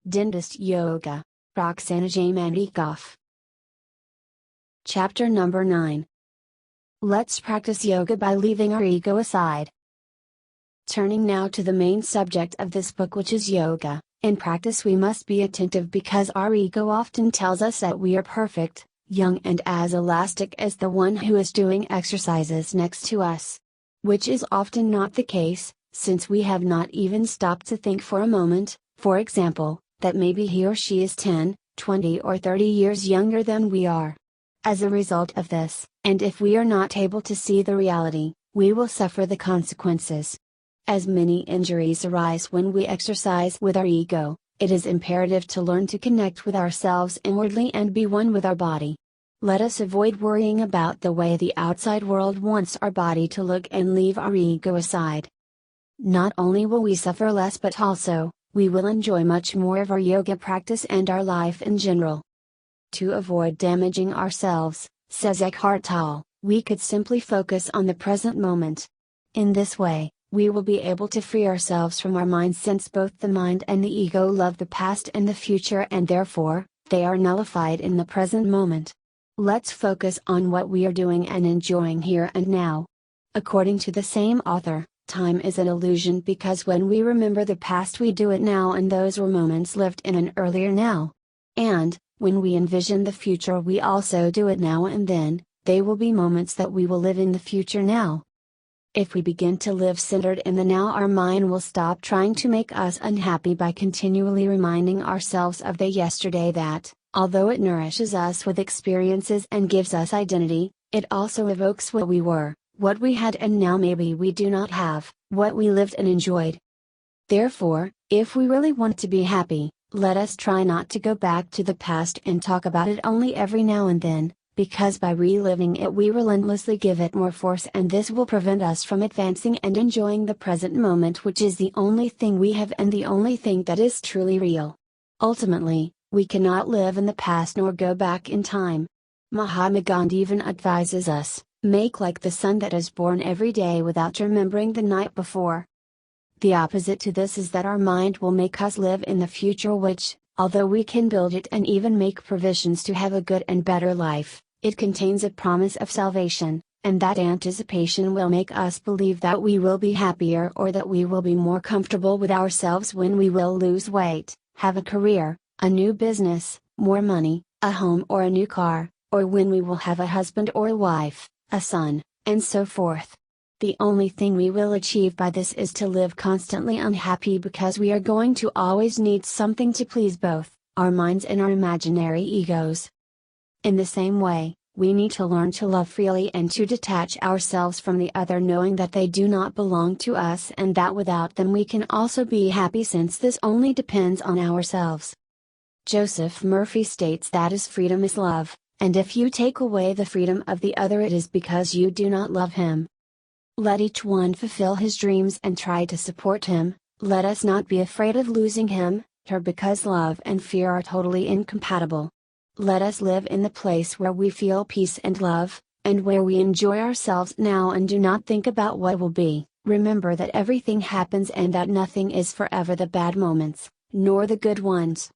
Dentist Yoga, Roxana J. Manticof. Chapter number 9. Let's practice yoga by leaving our ego aside. Turning now to the main subject of this book, which is yoga. In practice we must be attentive because our ego often tells us that we are perfect, young and as elastic as the one who is doing exercises next to us. Which is often not the case, since we have not even stopped to think for a moment, for example, that maybe he or she is 10, 20 or 30 years younger than we are. As a result of this, and if we are not able to see the reality, we will suffer the consequences. As many injuries arise when we exercise with our ego, it is imperative to learn to connect with ourselves inwardly and be one with our body. Let us avoid worrying about the way the outside world wants our body to look and leave our ego aside. Not only will we suffer less but also, we will enjoy much more of our yoga practice and our life in general. To avoid damaging ourselves, says Eckhart Tolle, we could simply focus on the present moment. In this way, we will be able to free ourselves from our mind, since both the mind and the ego love the past and the future and therefore, they are nullified in the present moment. Let's focus on what we are doing and enjoying here and now. According to the same author, time is an illusion because when we remember the past we do it now and those were moments lived in an earlier now. And, when we envision the future we also do it now and then, they will be moments that we will live in the future now. If we begin to live centered in the now, our mind will stop trying to make us unhappy by continually reminding ourselves of the yesterday that, although it nourishes us with experiences and gives us identity, it also evokes what we were, what we had and now maybe we do not have, what we lived and enjoyed. Therefore, if we really want to be happy, let us try not to go back to the past and talk about it only every now and then, because by reliving it we relentlessly give it more force and this will prevent us from advancing and enjoying the present moment, which is the only thing we have and the only thing that is truly real. Ultimately, we cannot live in the past nor go back in time. Mahatma Gandhi even advises us, make like the sun that is born every day without remembering the night before. The opposite to this is that our mind will make us live in the future, which, although we can build it and even make provisions to have a good and better life, it contains a promise of salvation, and that anticipation will make us believe that we will be happier or that we will be more comfortable with ourselves when we will lose weight, have a career, a new business, more money, a home or a new car, or when we will have a husband or a wife, a son, and so forth. The only thing we will achieve by this is to live constantly unhappy because we are going to always need something to please both our minds and our imaginary egos. In the same way, we need to learn to love freely and to detach ourselves from the other, knowing that they do not belong to us and that without them we can also be happy, since this only depends on ourselves. Joseph Murphy states that his freedom is love, and if you take away the freedom of the other it is because you do not love him. Let each one fulfill his dreams and try to support him, let us not be afraid of losing him, her, because love and fear are totally incompatible. Let us live in the place where we feel peace and love, and where we enjoy ourselves now and do not think about what will be. Remember that everything happens and that nothing is forever, the bad moments, nor the good ones.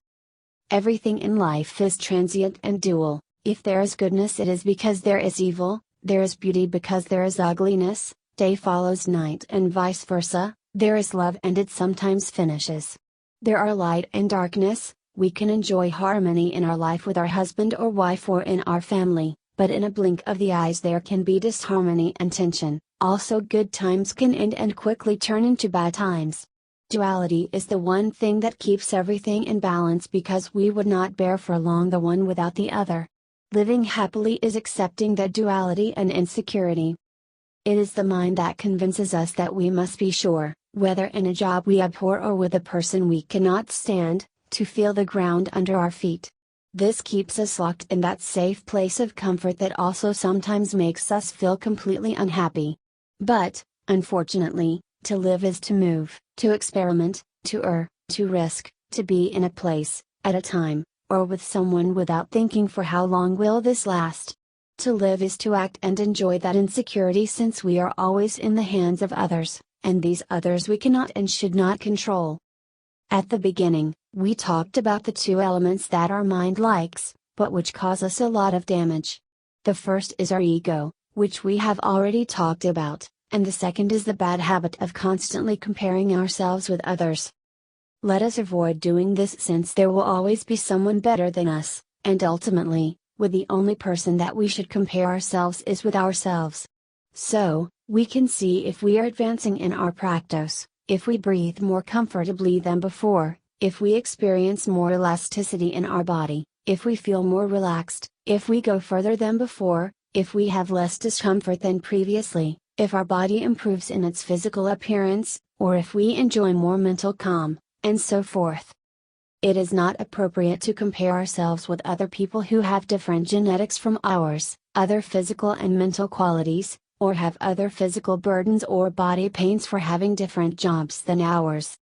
Everything in life is transient and dual. If there is goodness it is because there is evil, there is beauty because there is ugliness, day follows night and vice versa, there is love and it sometimes finishes. There are light and darkness, we can enjoy harmony in our life with our husband or wife or in our family, but in a blink of the eyes there can be disharmony and tension. Also good times can end and quickly turn into bad times. Duality is the one thing that keeps everything in balance, because we would not bear for long the one without the other. Living happily is accepting that duality and insecurity. It is the mind that convinces us that we must be sure, whether in a job we abhor or with a person we cannot stand, to feel the ground under our feet. This keeps us locked in that safe place of comfort that also sometimes makes us feel completely unhappy. But, unfortunately, to live is to move, to experiment, to err, to risk, to be in a place, at a time, or with someone without thinking for how long will this last. To live is to act and enjoy that insecurity, since we are always in the hands of others, and these others we cannot and should not control. At the beginning, We talked about the two elements that our mind likes, but which cause us a lot of damage. The first is our ego, which we have already talked about, and the second is the bad habit of constantly comparing ourselves with others. Let us avoid doing this since there will always be someone better than us, and ultimately, with the only person that we should compare ourselves is with ourselves. So, we can see if we are advancing in our practice, if we breathe more comfortably than before, if we experience more elasticity in our body, if we feel more relaxed, if we go further than before, if we have less discomfort than previously, if our body improves in its physical appearance, or if we enjoy more mental calm, and so forth. It is not appropriate to compare ourselves with other people who have different genetics from ours, other physical and mental qualities, or have other physical burdens or body pains for having different jobs than ours.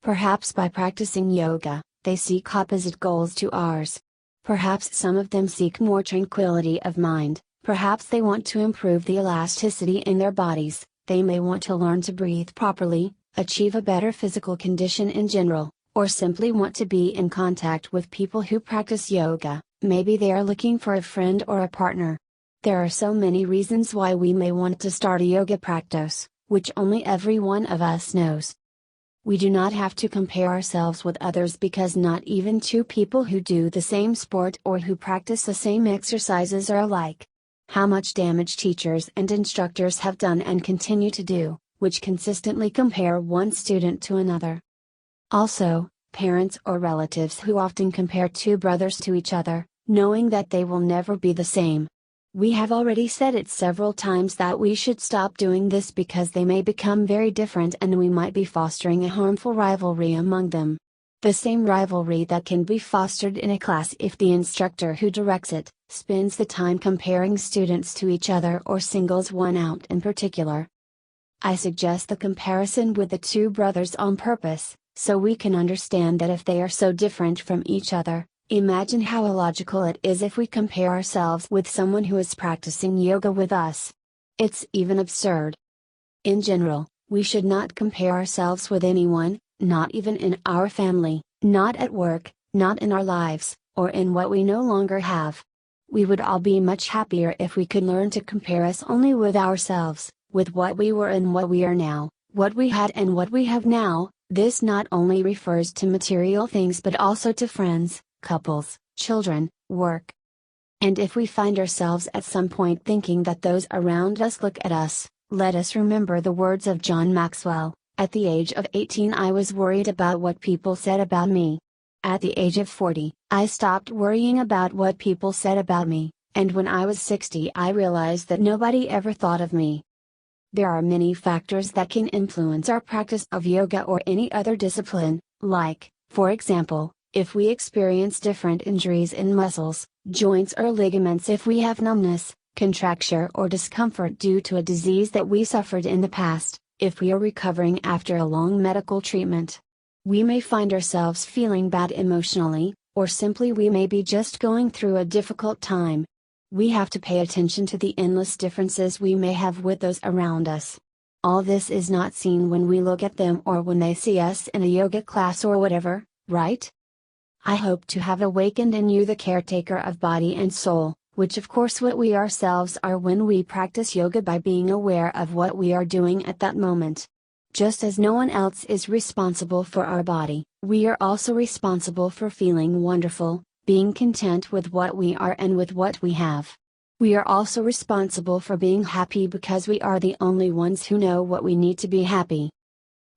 Perhaps by practicing yoga, they seek opposite goals to ours. Perhaps some of them seek more tranquility of mind, perhaps they want to improve the elasticity in their bodies, they may want to learn to breathe properly, achieve a better physical condition in general, or simply want to be in contact with people who practice yoga, maybe they are looking for a friend or a partner. There are so many reasons why we may want to start a yoga practice, which only every one of us knows. We do not have to compare ourselves with others because not even two people who do the same sport or who practice the same exercises are alike. How much damage teachers and instructors have done and continue to do, which consistently compare one student to another. Also, parents or relatives who often compare two brothers to each other, knowing that they will never be the same. We have already said it several times that we should stop doing this because they may become very different and we might be fostering a harmful rivalry among them. The same rivalry that can be fostered in a class if the instructor who directs it, spends the time comparing students to each other or singles one out in particular. I suggest the comparison with the two brothers on purpose, so we can understand that if they are so different from each other, imagine how illogical it is if we compare ourselves with someone who is practicing yoga with us. It's even absurd. In general, we should not compare ourselves with anyone, not even in our family, not at work, not in our lives, or in what we no longer have. We would all be much happier if we could learn to compare us only with ourselves, with what we were and what we are now, what we had and what we have now. This not only refers to material things but also to friends, couples, children, work. And if we find ourselves at some point thinking that those around us look at us, let us remember the words of John Maxwell, "At the age of 18 I was worried about what people said about me. At the age of 40, I stopped worrying about what people said about me, and when I was 60 I realized that nobody ever thought of me." There are many factors that can influence our practice of yoga or any other discipline, like, for example, if we experience different injuries in muscles, joints or ligaments, if we have numbness, contracture or discomfort due to a disease that we suffered in the past, if we are recovering after a long medical treatment. We may find ourselves feeling bad emotionally, or simply we may be just going through a difficult time. We have to pay attention to the endless differences we may have with those around us. All this is not seen when we look at them or when they see us in a yoga class or whatever, right? I hope to have awakened in you the caretaker of body and soul, which of course what we ourselves are when we practice yoga by being aware of what we are doing at that moment. Just as no one else is responsible for our body, we are also responsible for feeling wonderful, being content with what we are and with what we have. We are also responsible for being happy because we are the only ones who know what we need to be happy.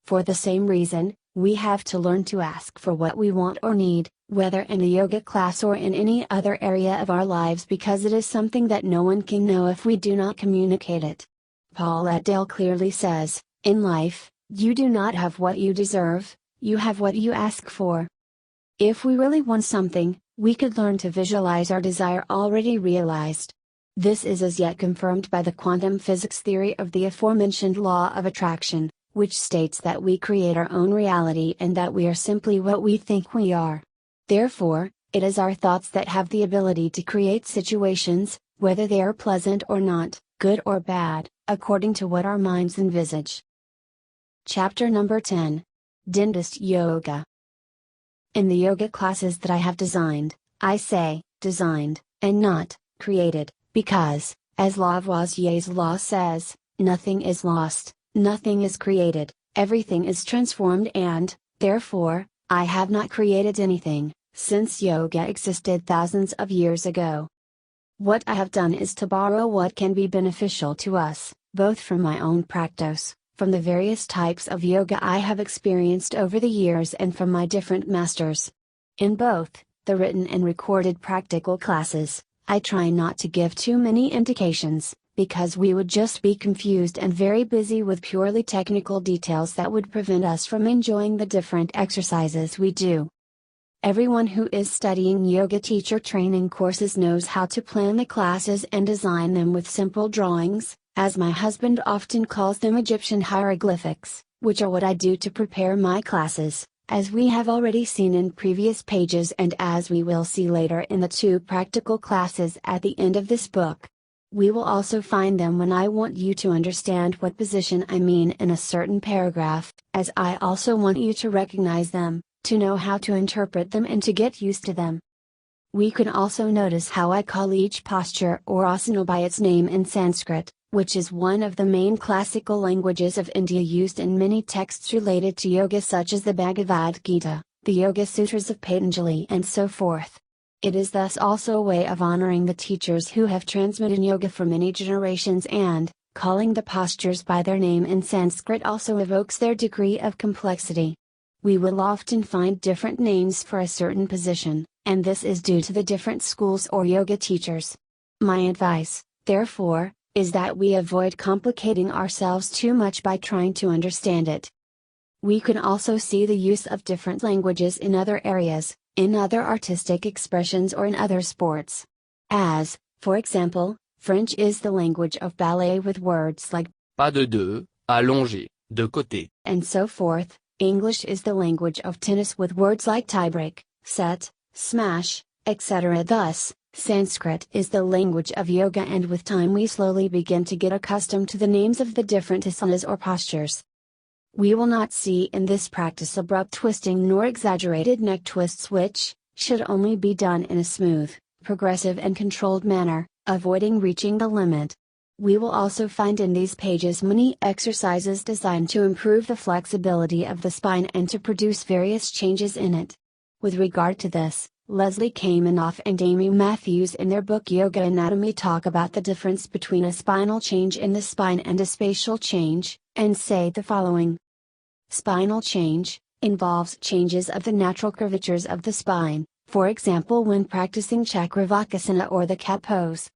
For the same reason, we have to learn to ask for what we want or need, whether in a yoga class or in any other area of our lives, because it is something that no one can know if we do not communicate it. Paulette Dale clearly says, "In life, you do not have what you deserve, you have what you ask for." If we really want something, we could learn to visualize our desire already realized. This is as yet confirmed by the quantum physics theory of the aforementioned law of attraction, which states that we create our own reality and that we are simply what we think we are. Therefore, it is our thoughts that have the ability to create situations, whether they are pleasant or not, good or bad, according to what our minds envisage. Chapter number 10. Dentist Yoga. In the yoga classes that I have designed, I say, designed, and not, created, because, as Lavoisier's law says, nothing is lost, nothing is created, everything is transformed and, therefore, I have not created anything, since yoga existed thousands of years ago. What I have done is to borrow what can be beneficial to us, both from my own practice, from the various types of yoga I have experienced over the years and from my different masters. In both, the written and recorded practical classes, I try not to give too many indications, because we would just be confused and very busy with purely technical details that would prevent us from enjoying the different exercises we do. Everyone who is studying yoga teacher training courses knows how to plan the classes and design them with simple drawings, as my husband often calls them Egyptian hieroglyphics, which are what I do to prepare my classes, as we have already seen in previous pages and as we will see later in the 2 practical classes at the end of this book. We will also find them when I want you to understand what position I mean in a certain paragraph, as I also want you to recognize them, to know how to interpret them and to get used to them. We can also notice how I call each posture or asana by its name in Sanskrit, which is one of the main classical languages of India used in many texts related to yoga such as the Bhagavad Gita, the Yoga Sutras of Patanjali and so forth. It is thus also a way of honoring the teachers who have transmitted yoga for many generations and, calling the postures by their name in Sanskrit also evokes their degree of complexity. We will often find different names for a certain position, and this is due to the different schools or yoga teachers. My advice, therefore, is that we avoid complicating ourselves too much by trying to understand it. We can also see the use of different languages in other areas, in other artistic expressions or in other sports. As, for example, French is the language of ballet with words like pas de deux, allongé, de côté, and so forth. English is the language of tennis with words like tiebreak, set, smash, etc. Thus, Sanskrit is the language of yoga, and with time we slowly begin to get accustomed to the names of the different asanas or postures. We will not see in this practice abrupt twisting nor exaggerated neck twists, which should only be done in a smooth, progressive and controlled manner, avoiding reaching the limit. We will also find in these pages many exercises designed to improve the flexibility of the spine and to produce various changes in it. With regard to this, Leslie Kamenoff and Amy Matthews in their book Yoga Anatomy talk about the difference between a spinal change in the spine and a spatial change, and say the following. Spinal change involves changes of the natural curvatures of the spine, for example when practicing Chakravakasana or the cat pose.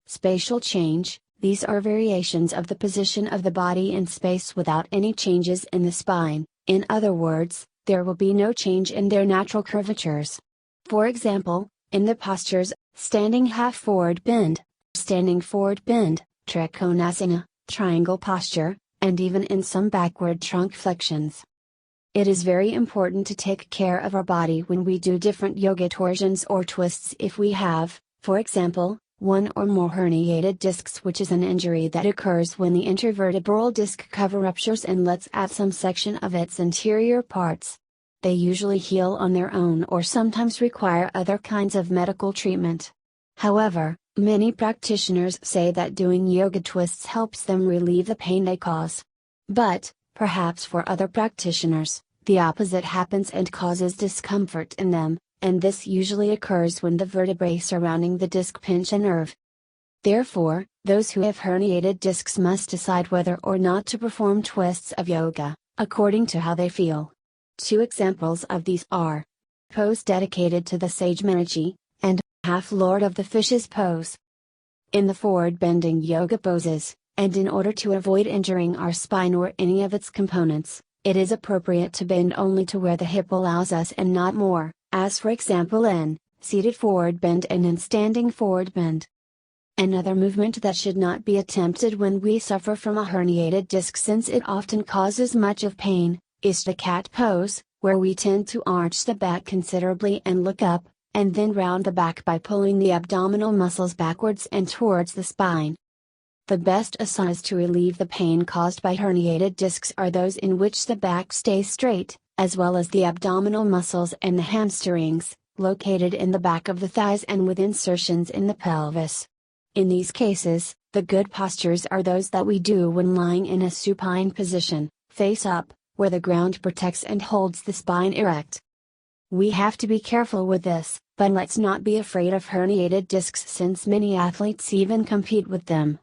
Spatial change, these are variations of the position of the body in space without any changes in the spine, in other words, there will be no change in their natural curvatures. For example, in the postures, standing half forward bend, standing forward bend, Trikonasana, triangle posture, and even in some backward trunk flexions. It is very important to take care of our body when we do different yoga torsions or twists if we have, for example, one or more herniated discs, which is an injury that occurs when the intervertebral disc cover ruptures and lets out some section of its interior parts. They usually heal on their own or sometimes require other kinds of medical treatment. However, many practitioners say that doing yoga twists helps them relieve the pain they cause. But, perhaps for other practitioners, the opposite happens and causes discomfort in them, and this usually occurs when the vertebrae surrounding the disc pinch a nerve. Therefore, those who have herniated discs must decide whether or not to perform twists of yoga, according to how they feel. 2 examples of these are pose dedicated to the Sage Maharishi, and half Lord of the Fishes pose. In the forward bending yoga poses, and in order to avoid injuring our spine or any of its components, it is appropriate to bend only to where the hip allows us and not more, as for example in seated forward bend and in standing forward bend. Another movement that should not be attempted when we suffer from a herniated disc, since it often causes much of pain, is the cat pose, where we tend to arch the back considerably and look up, and then round the back by pulling the abdominal muscles backwards and towards the spine. The best asanas to relieve the pain caused by herniated discs are those in which the back stays straight, as well as the abdominal muscles and the hamstrings, located in the back of the thighs and with insertions in the pelvis. In these cases, the good postures are those that we do when lying in a supine position, face up, where the ground protects and holds the spine erect. We have to be careful with this, but let's not be afraid of herniated discs since many athletes even compete with them.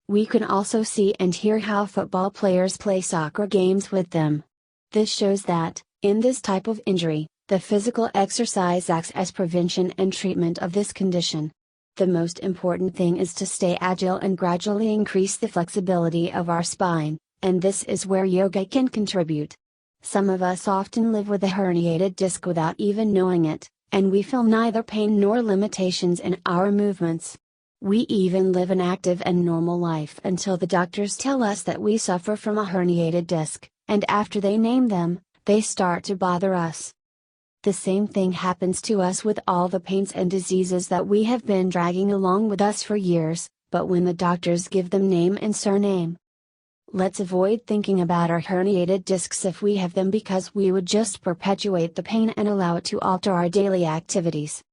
We can also see and hear how football players play soccer games with them. This shows that, in this type of injury, the physical exercise acts as prevention and treatment of this condition. The most important thing is to stay agile and gradually increase the flexibility of our spine, and this is where yoga can contribute. Some of us often live with a herniated disc without even knowing it, and we feel neither pain nor limitations in our movements. We even live an active and normal life until the doctors tell us that we suffer from a herniated disc, and after they name them, they start to bother us. The same thing happens to us with all the pains and diseases that we have been dragging along with us for years, but when the doctors give them name and surname. Let's avoid thinking about our herniated discs if we have them, because we would just perpetuate the pain and allow it to alter our daily activities.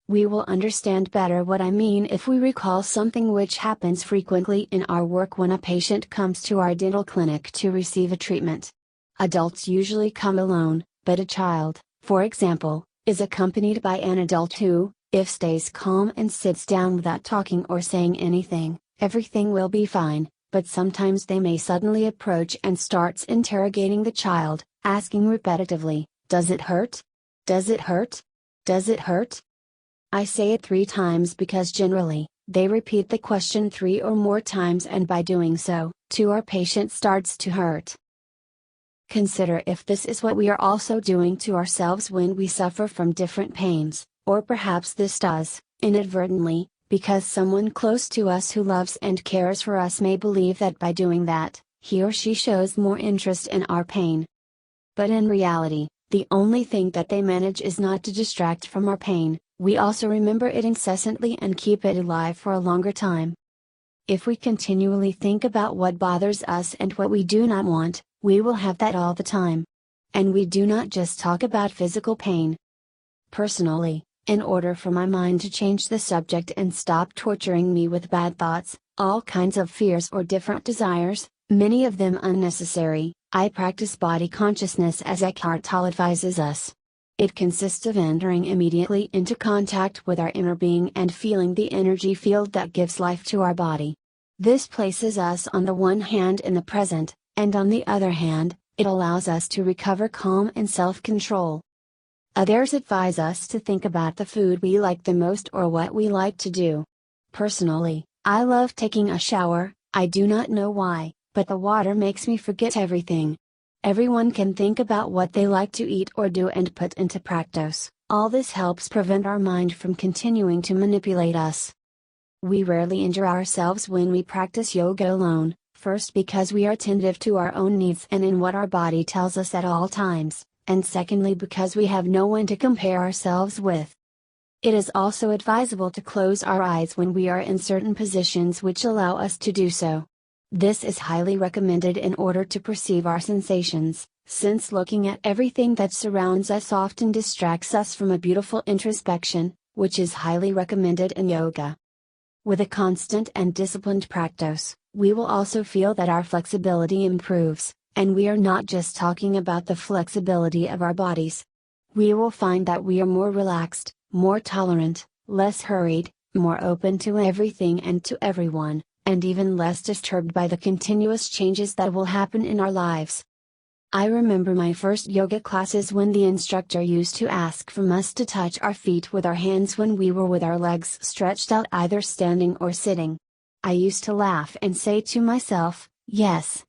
We will understand better what I mean if we recall something which happens frequently in our work when a patient comes to our dental clinic to receive a treatment. Adults usually come alone, but a child, for example, is accompanied by an adult who, if stays calm and sits down without talking or saying anything, everything will be fine, but sometimes they may suddenly approach and starts interrogating the child, asking repetitively, "Does it hurt? Does it hurt? Does it hurt?" I say it 3 times because generally, they repeat the question 3 or more times, and by doing so, our patient starts to hurt. Consider if this is what we are also doing to ourselves when we suffer from different pains, or perhaps this does, inadvertently, because someone close to us who loves and cares for us may believe that by doing that, he or she shows more interest in our pain. But in reality, the only thing that they manage is not to distract from our pain. We also remember it incessantly and keep it alive for a longer time. If we continually think about what bothers us and what we do not want, we will have that all the time. And we do not just talk about physical pain. Personally, in order for my mind to change the subject and stop torturing me with bad thoughts, all kinds of fears or different desires, many of them unnecessary, I practice body consciousness as Eckhart Tolle advises us. It consists of entering immediately into contact with our inner being and feeling the energy field that gives life to our body. This places us on the one hand in the present, and on the other hand, it allows us to recover calm and self-control. Others advise us to think about the food we like the most or what we like to do. Personally, I love taking a shower. I do not know why, but the water makes me forget everything. Everyone can think about what they like to eat or do and put into practice. All this helps prevent our mind from continuing to manipulate us. We rarely injure ourselves when we practice yoga alone, first because we are attentive to our own needs and in what our body tells us at all times, and secondly because we have no one to compare ourselves with. It is also advisable to close our eyes when we are in certain positions which allow us to do so. This is highly recommended in order to perceive our sensations, since looking at everything that surrounds us often distracts us from a beautiful introspection, which is highly recommended in yoga. With a constant and disciplined practice, we will also feel that our flexibility improves, and we are not just talking about the flexibility of our bodies. We will find that we are more relaxed, more tolerant, less hurried, more open to everything and to everyone, and even less disturbed by the continuous changes that will happen in our lives. I remember my first yoga classes when the instructor used to ask from us to touch our feet with our hands when we were with our legs stretched out, either standing or sitting. I used to laugh and say to myself, yes,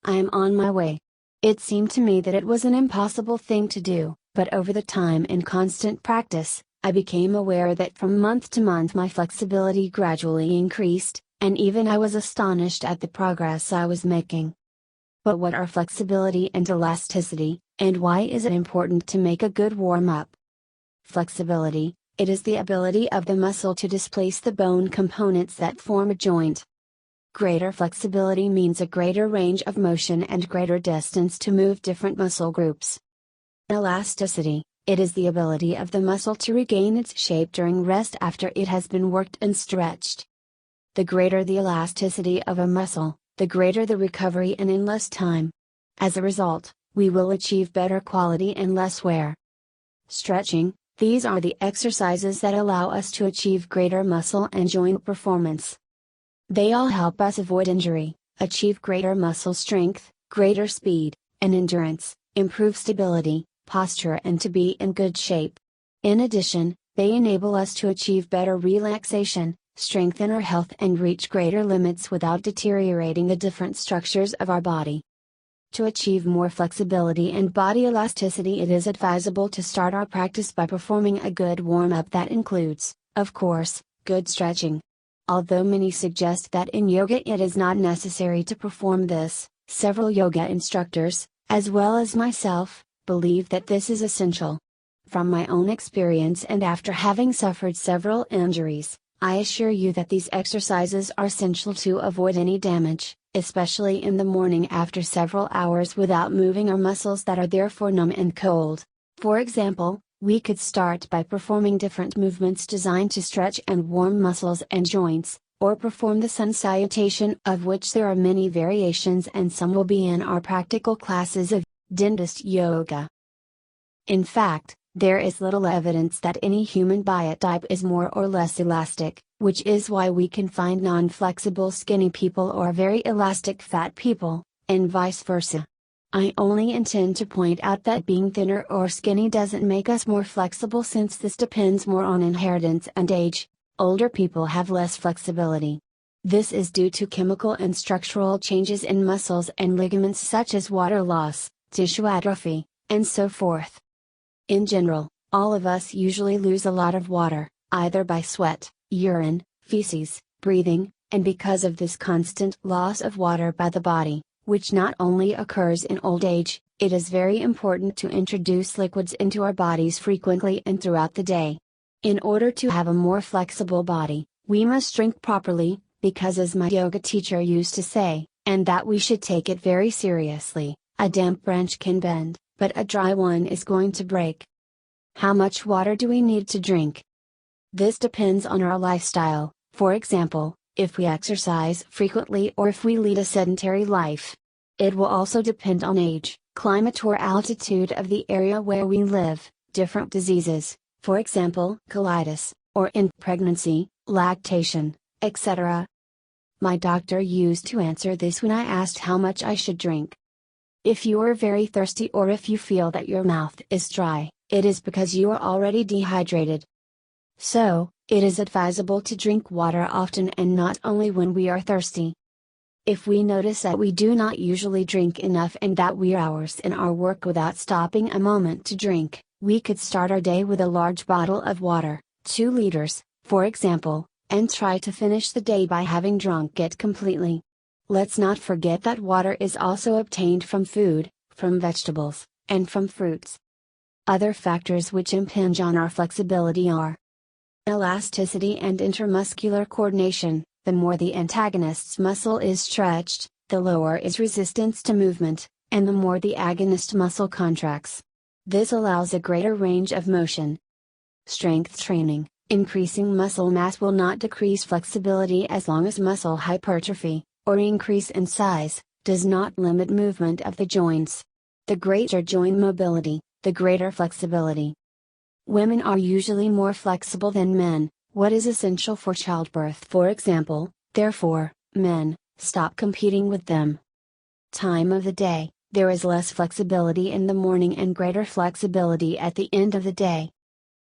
I am on my way. It seemed to me that it was an impossible thing to do, but over the time and constant practice, I became aware that from month to month my flexibility gradually increased, and even I was astonished at the progress I was making. But what are flexibility and elasticity, and why is it important to make a good warm-up? Flexibility, it is the ability of the muscle to displace the bone components that form a joint. Greater flexibility means a greater range of motion and greater distance to move different muscle groups. Elasticity: it is the ability of the muscle to regain its shape during rest after it has been worked and stretched. The greater the elasticity of a muscle, the greater the recovery and in less time. As a result, we will achieve better quality and less wear. Stretching: these are the exercises that allow us to achieve greater muscle and joint performance. They all help us avoid injury, achieve greater muscle strength, greater speed, and endurance, improve stability, posture, and to be in good shape. In addition, they enable us to achieve better relaxation, strengthen our health, and reach greater limits without deteriorating the different structures of our body. To achieve more flexibility and body elasticity, it is advisable to start our practice by performing a good warm-up that includes, of course, good stretching. Although many suggest that in yoga it is not necessary to perform this, several yoga instructors, as well as myself, believe that this is essential. From my own experience and after having suffered several injuries, I assure you that these exercises are essential to avoid any damage, especially in the morning after several hours without moving our muscles that are therefore numb and cold. For example, we could start by performing different movements designed to stretch and warm muscles and joints, or perform the sun salutation, of which there are many variations and some will be in our practical classes of dentist yoga. In fact, there is little evidence that any human body type is more or less elastic, which is why we can find non-flexible skinny people or very elastic fat people, and vice versa. I only intend to point out that being thinner or skinny doesn't make us more flexible, since this depends more on inheritance and age. Older people have less flexibility. This is due to chemical and structural changes in muscles and ligaments such as water loss, tissue atrophy, and so forth. In general, all of us usually lose a lot of water, either by sweat, urine, feces, breathing, and because of this constant loss of water by the body, which not only occurs in old age, it is very important to introduce liquids into our bodies frequently and throughout the day. In order to have a more flexible body, we must drink properly, because as my yoga teacher used to say, and that we should take it very seriously, a damp branch can bend, but a dry one is going to break. How much water do we need to drink? This depends on our lifestyle. For example, if we exercise frequently or if we lead a sedentary life. It will also depend on age, climate or altitude of the area where we live, different diseases, for example colitis, or in pregnancy, lactation, etc. My doctor used to answer this when I asked how much I should drink. If you are very thirsty or if you feel that your mouth is dry, it is because you are already dehydrated. So, it is advisable to drink water often and not only when we are thirsty. If we notice that we do not usually drink enough and that we are hours in our work without stopping a moment to drink, we could start our day with a large bottle of water, 2 liters, for example, and try to finish the day by having drunk it completely. Let's not forget that water is also obtained from food, from vegetables, and from fruits. Other factors which impinge on our flexibility are elasticity and intermuscular coordination. The more the antagonist's muscle is stretched, the lower is resistance to movement, and the more the agonist muscle contracts. This allows a greater range of motion. Strength training. Increasing muscle mass will not decrease flexibility as long as muscle hypertrophy, or increase in size, does not limit movement of the joints. The greater joint mobility, the greater flexibility. Women are usually more flexible than men, what is essential for childbirth, for example. Therefore, men, stop competing with them. Time of the day. There is less flexibility in the morning and greater flexibility at the end of the day.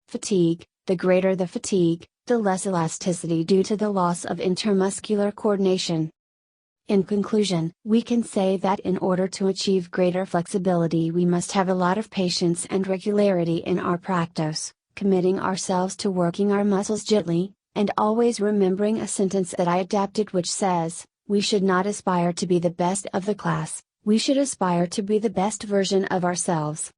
Fatigue. The greater the fatigue, the less elasticity due to the loss of intermuscular coordination. In conclusion, we can say that in order to achieve greater flexibility, we must have a lot of patience and regularity in our practice, committing ourselves to working our muscles gently, and always remembering a sentence that I adapted which says, we should not aspire to be the best of the class, we should aspire to be the best version of ourselves.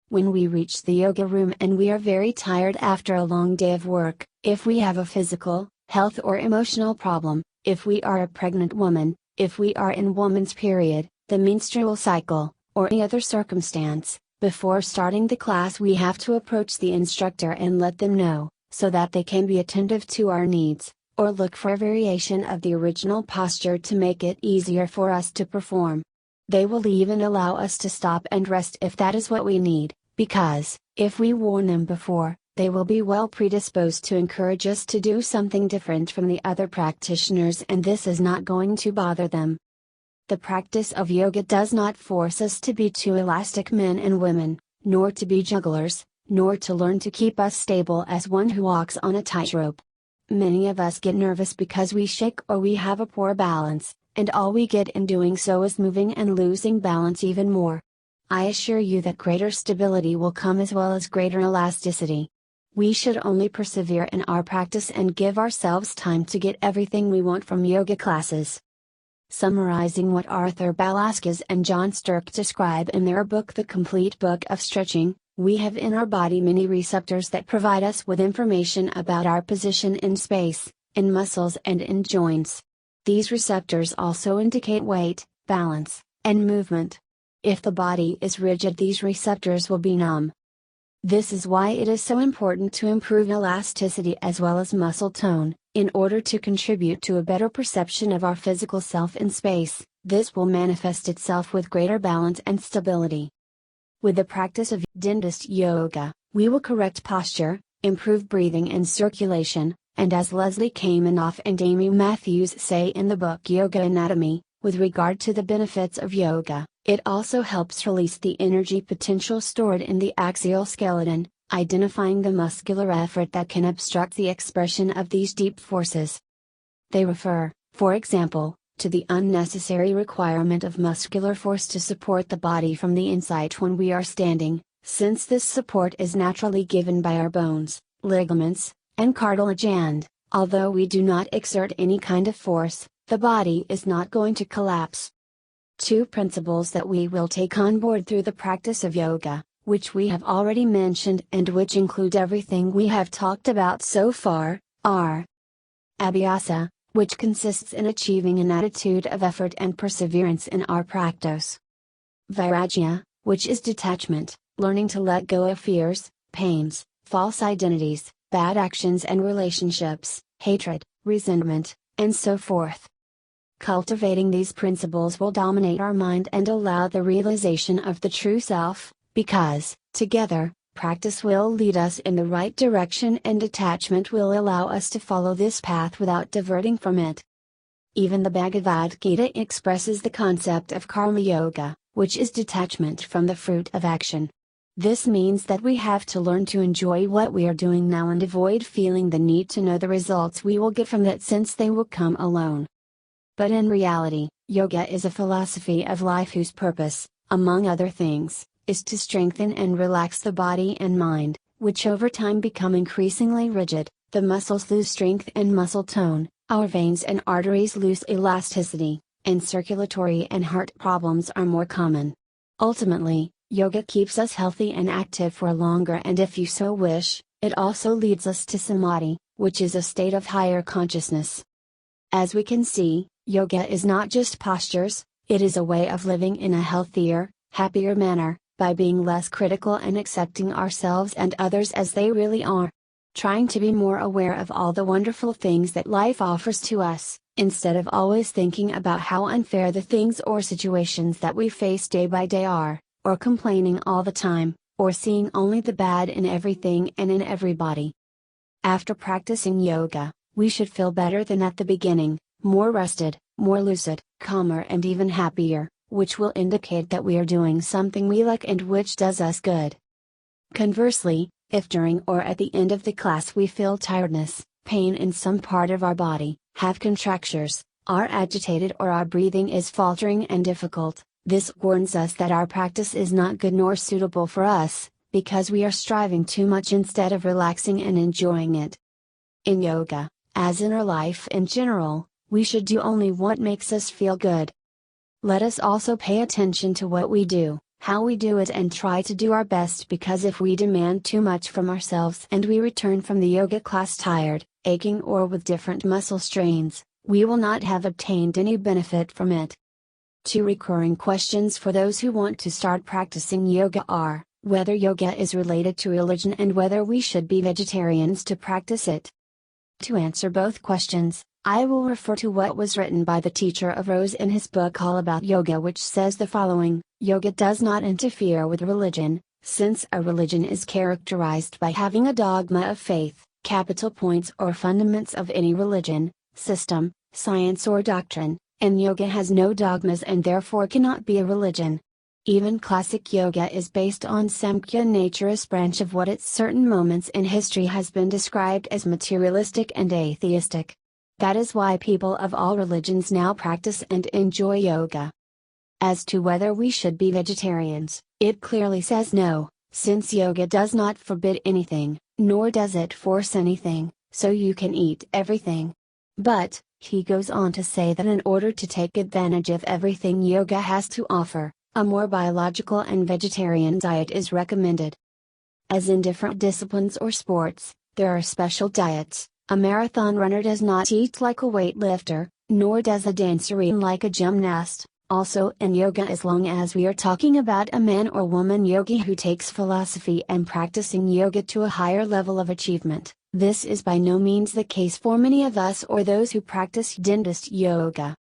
When we reach the yoga room and we are very tired after a long day of work, if we have a physical, health or emotional problem, if we are a pregnant woman, if we are in woman's period, the menstrual cycle, or any other circumstance, Before starting the class, we have to approach the instructor and let them know, so that they can be attentive to our needs, or look for a variation of the original posture to make it easier for us to perform. They will even allow us to stop and rest if that is what we need, because, if we warn them before, they will be well predisposed to encourage us to do something different from the other practitioners, and this is not going to bother them. The practice of yoga does not force us to be two elastic men and women, nor to be jugglers, nor to learn to keep us stable as one who walks on a tightrope. Many of us get nervous because we shake or we have a poor balance, and all we get in doing so is moving and losing balance even more. I assure you that greater stability will come as well as greater elasticity. We should only persevere in our practice and give ourselves time to get everything we want from yoga classes. Summarizing what Arthur Balaskas and John Sturck describe in their book The Complete Book of Stretching, we have in our body many receptors that provide us with information about our position in space, in muscles and in joints. These receptors also indicate weight, balance, and movement. If the body is rigid, these receptors will be numb. This is why it is so important to improve elasticity as well as muscle tone, in order to contribute to a better perception of our physical self in space. This will manifest itself with greater balance and stability. With the practice of dentist yoga, we will correct posture, improve breathing and circulation, and as Leslie Kamenoff and Amy Matthews say in the book Yoga Anatomy, with regard to the benefits of yoga, it also helps release the energy potential stored in the axial skeleton, identifying the muscular effort that can obstruct the expression of these deep forces. They refer, for example, to the unnecessary requirement of muscular force to support the body from the inside when we are standing, since this support is naturally given by our bones, ligaments, and cartilage, and, although we do not exert any kind of force, the body is not going to collapse. Two principles that we will take on board through the practice of yoga, which we have already mentioned and which include everything we have talked about so far, are Abhyasa, which consists in achieving an attitude of effort and perseverance in our practice. Vairagya, which is detachment, learning to let go of fears, pains, false identities, bad actions and relationships, hatred, resentment, and so forth. Cultivating these principles will dominate our mind and allow the realization of the true self, because, together, practice will lead us in the right direction and detachment will allow us to follow this path without diverting from it. Even the Bhagavad Gita expresses the concept of karma yoga, which is detachment from the fruit of action. This means that we have to learn to enjoy what we are doing now and avoid feeling the need to know the results we will get from that, since they will come alone. But in reality, yoga is a philosophy of life whose purpose, among other things, is to strengthen and relax the body and mind, which over time become increasingly rigid, the muscles lose strength and muscle tone, our veins and arteries lose elasticity, and circulatory and heart problems are more common. Ultimately, yoga keeps us healthy and active for longer, and if you so wish, it also leads us to samadhi, which is a state of higher consciousness. As we can see, yoga is not just postures, it is a way of living in a healthier, happier manner, by being less critical and accepting ourselves and others as they really are. Trying to be more aware of all the wonderful things that life offers to us, instead of always thinking about how unfair the things or situations that we face day by day are, or complaining all the time, or seeing only the bad in everything and in everybody. After practicing yoga, we should feel better than at the beginning, more rested, more lucid, calmer and even happier, which will indicate that we are doing something we like and which does us good. Conversely, if during or at the end of the class we feel tiredness, pain in some part of our body, have contractures, are agitated, or our breathing is faltering and difficult, this warns us that our practice is not good nor suitable for us, because we are striving too much instead of relaxing and enjoying it. In yoga, as in our life in general, we should do only what makes us feel good. Let us also pay attention to what we do, how we do it, and try to do our best, because if we demand too much from ourselves and we return from the yoga class tired, aching, or with different muscle strains, we will not have obtained any benefit from it. Two recurring questions for those who want to start practicing yoga are, whether yoga is related to religion and whether we should be vegetarians to practice it. To answer both questions, I will refer to what was written by the teacher of Rose in his book All About Yoga, which says the following: yoga does not interfere with religion, since a religion is characterized by having a dogma of faith, capital points or fundaments of any religion, system, science or doctrine, and yoga has no dogmas and therefore cannot be a religion. Even classic yoga is based on Samkhya nature, a branch of what at certain moments in history has been described as materialistic and atheistic. That is why people of all religions now practice and enjoy yoga. As to whether we should be vegetarians, it clearly says no, since yoga does not forbid anything, nor does it force anything, so you can eat everything. But, he goes on to say that in order to take advantage of everything yoga has to offer, a more biological and vegetarian diet is recommended. As in different disciplines or sports, there are special diets. A marathon runner does not eat like a weightlifter, nor does a dancer eat like a gymnast. Also in yoga, as long as we are talking about a man or woman yogi who takes philosophy and practicing yoga to a higher level of achievement, this is by no means the case for many of us or those who practice dentist yoga.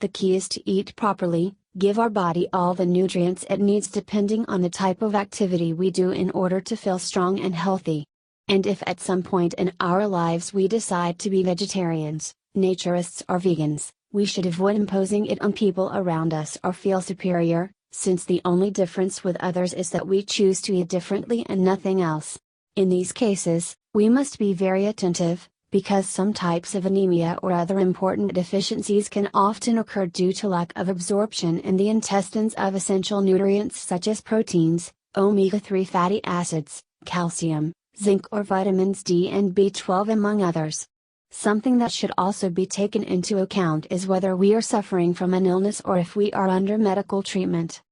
The key is to eat properly, give our body all the nutrients it needs depending on the type of activity we do in order to feel strong and healthy. And if at some point in our lives we decide to be vegetarians, naturists or vegans, we should avoid imposing it on people around us or feel superior, since the only difference with others is that we choose to eat differently and nothing else. In these cases, we must be very attentive, because some types of anemia or other important deficiencies can often occur due to lack of absorption in the intestines of essential nutrients such as proteins, omega-3 fatty acids, calcium, zinc or vitamins D and B12 among others. Something that should also be taken into account is whether we are suffering from an illness or if we are under medical treatment.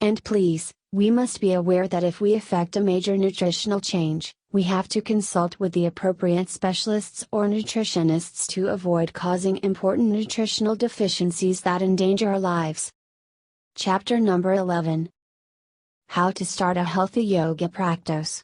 And please, we must be aware that if we effect a major nutritional change, we have to consult with the appropriate specialists or nutritionists to avoid causing important nutritional deficiencies that endanger our lives. Chapter number 11. How to start a healthy yoga practice.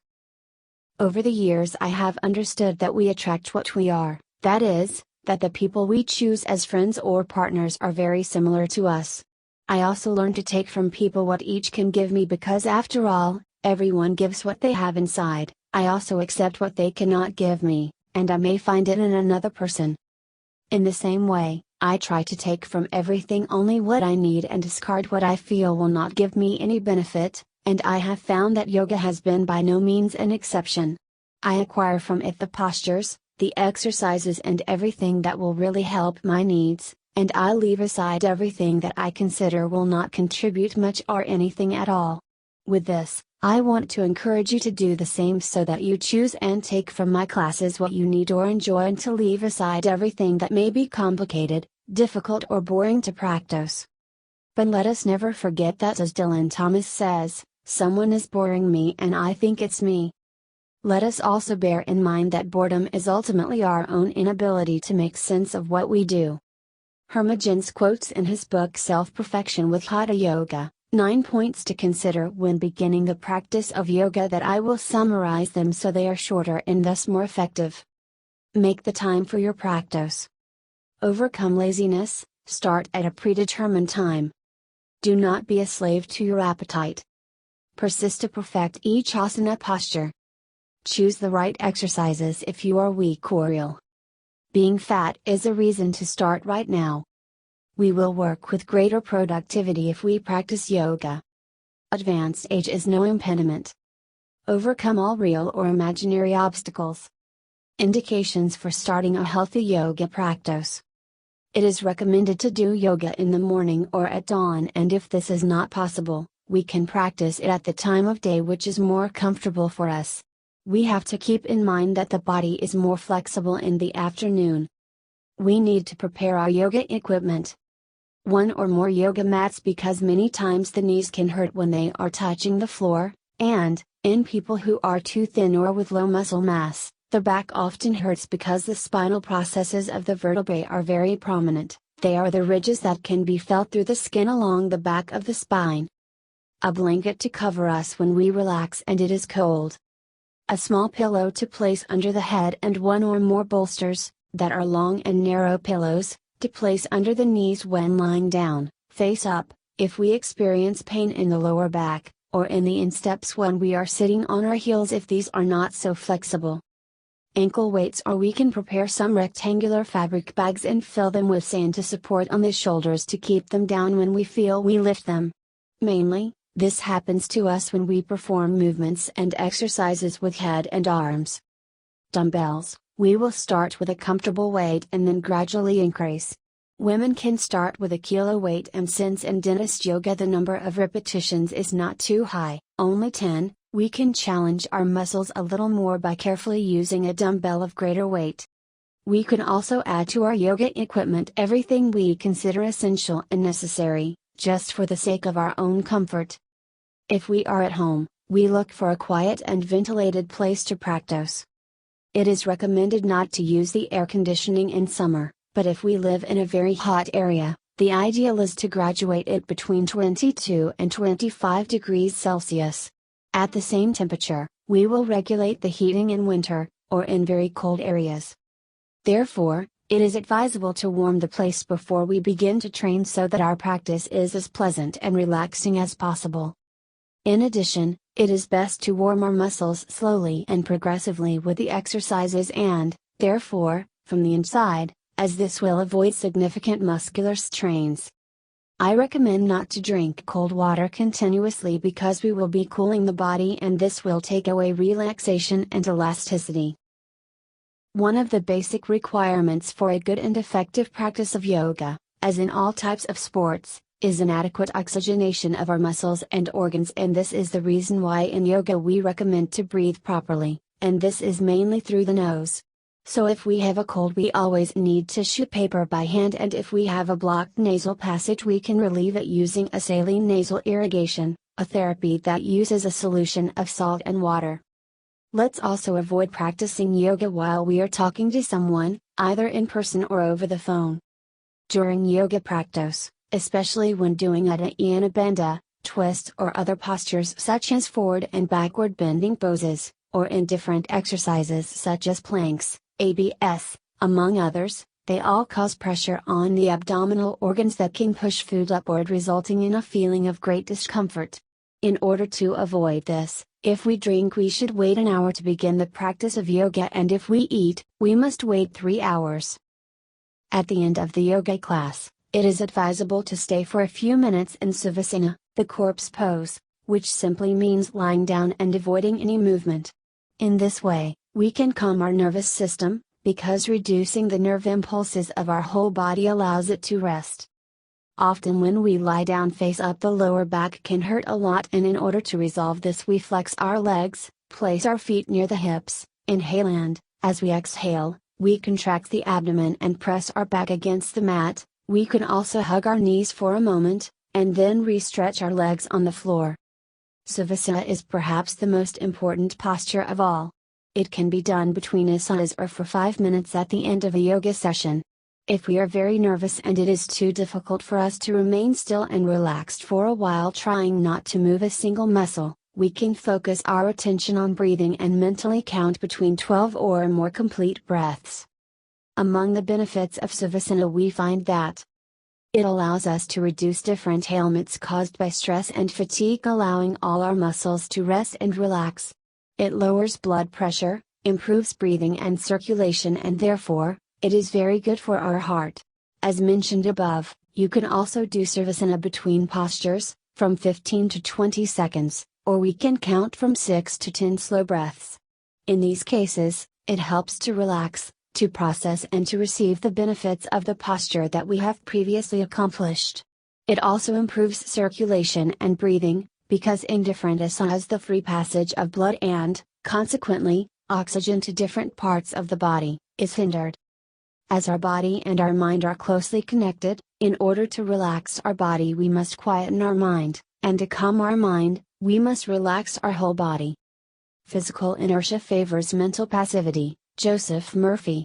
Over the years I have understood that we attract what we are, that is, that the people we choose as friends or partners are very similar to us. I also learned to take from people what each can give me because after all, everyone gives what they have inside. I also accept what they cannot give me, and I may find it in another person. In the same way, I try to take from everything only what I need and discard what I feel will not give me any benefit, and I have found that yoga has been by no means an exception. I acquire from it the postures, the exercises and everything that will really help my needs, and I leave aside everything that I consider will not contribute much or anything at all. With this, I want to encourage you to do the same so that you choose and take from my classes what you need or enjoy and to leave aside everything that may be complicated, difficult or boring to practice. But let us never forget that as Dylan Thomas says, someone is boring me and I think it's me. Let us also bear in mind that boredom is ultimately our own inability to make sense of what we do. Hermogenes quotes in his book Self-Perfection with Hatha Yoga, 9 points to consider when beginning the practice of yoga that I will summarize them so they are shorter and thus more effective. Make the time for your practice. Overcome laziness, start at a predetermined time. Do not be a slave to your appetite. Persist to perfect each asana posture. Choose the right exercises if you are weak or ill. Being fat is a reason to start right now. We will work with greater productivity if we practice yoga. Advanced age is no impediment. Overcome all real or imaginary obstacles. Indications for starting a healthy yoga practice. It is recommended to do yoga in the morning or at dawn, and if this is not possible, we can practice it at the time of day which is more comfortable for us. We have to keep in mind that the body is more flexible in the afternoon. We need to prepare our yoga equipment. One or more yoga mats because many times the knees can hurt when they are touching the floor, and, in people who are too thin or with low muscle mass, the back often hurts because the spinal processes of the vertebrae are very prominent. They are the ridges that can be felt through the skin along the back of the spine. a blanket to cover us when we relax and it is cold, a small pillow to place under the head, and one or more bolsters, that are long and narrow pillows, to place under the knees when lying down, face up, if we experience pain in the lower back, or in the insteps when we are sitting on our heels if these are not so flexible. Ankle weights, or we can prepare some rectangular fabric bags and fill them with sand to support on the shoulders to keep them down when we feel we lift them. Mainly, this happens to us when we perform movements and exercises with head and arms. Dumbbells, we will start with a comfortable weight and then gradually increase. Women can start with a kilo weight, and since in dentist yoga the number of repetitions is not too high, only 10, we can challenge our muscles a little more by carefully using a dumbbell of greater weight. We can also add to our yoga equipment everything we consider essential and necessary, just for the sake of our own comfort. If we are at home, we look for a quiet and ventilated place to practice. It is recommended not to use the air conditioning in summer, but if we live in a very hot area, the ideal is to graduate it between 22 and 25 degrees Celsius. At the same temperature, we will regulate the heating in winter, or in very cold areas. Therefore, it is advisable to warm the place before we begin to train so that our practice is as pleasant and relaxing as possible. In addition, it is best to warm our muscles slowly and progressively with the exercises and, therefore, from the inside, as this will avoid significant muscular strains. I recommend not to drink cold water continuously because we will be cooling the body and this will take away relaxation and elasticity. One of the basic requirements for a good and effective practice of yoga, as in all types of sports, is an adequate oxygenation of our muscles and organs, and this is the reason why in yoga we recommend to breathe properly, and this is mainly through the nose. So if we have a cold we always need tissue paper by hand, and if we have a blocked nasal passage we can relieve it using a saline nasal irrigation, a therapy that uses a solution of salt and water. Let's also avoid practicing yoga while we are talking to someone, either in person or over the phone. During yoga practice, especially when doing a dhyana bandha, twist or other postures such as forward and backward bending poses, or in different exercises such as planks, ABS, among others, they all cause pressure on the abdominal organs that can push food upward, resulting in a feeling of great discomfort. In order to avoid this, if we drink we should wait an hour to begin the practice of yoga, and if we eat, we must wait 3 hours. At the end of the yoga class, it is advisable to stay for a few minutes in Savasana, the corpse pose, which simply means lying down and avoiding any movement. In this way, we can calm our nervous system, because reducing the nerve impulses of our whole body allows it to rest. Often when we lie down face up the lower back can hurt a lot, and in order to resolve this we flex our legs, place our feet near the hips, inhale, and, as we exhale, we contract the abdomen and press our back against the mat. We can also hug our knees for a moment, and then re-stretch our legs on the floor. Savasana is perhaps the most important posture of all. It can be done between asanas or for 5 minutes at the end of a yoga session. If we are very nervous and it is too difficult for us to remain still and relaxed for a while, trying not to move a single muscle, we can focus our attention on breathing and mentally count between 12 or more complete breaths. Among the benefits of Savasana we find that it allows us to reduce different ailments caused by stress and fatigue, allowing all our muscles to rest and relax. It lowers blood pressure, improves breathing and circulation, and therefore, it is very good for our heart. As mentioned above, you can also do Savasana between postures, from 15 to 20 seconds, or we can count from 6 to 10 slow breaths. In these cases, it helps to relax, to process and to receive the benefits of the posture that we have previously accomplished. It also improves circulation and breathing, because in different asanas the free passage of blood and, consequently, oxygen to different parts of the body, is hindered. As our body and our mind are closely connected, in order to relax our body we must quieten our mind, and to calm our mind, we must relax our whole body. Physical inertia favors mental passivity, Joseph Murphy.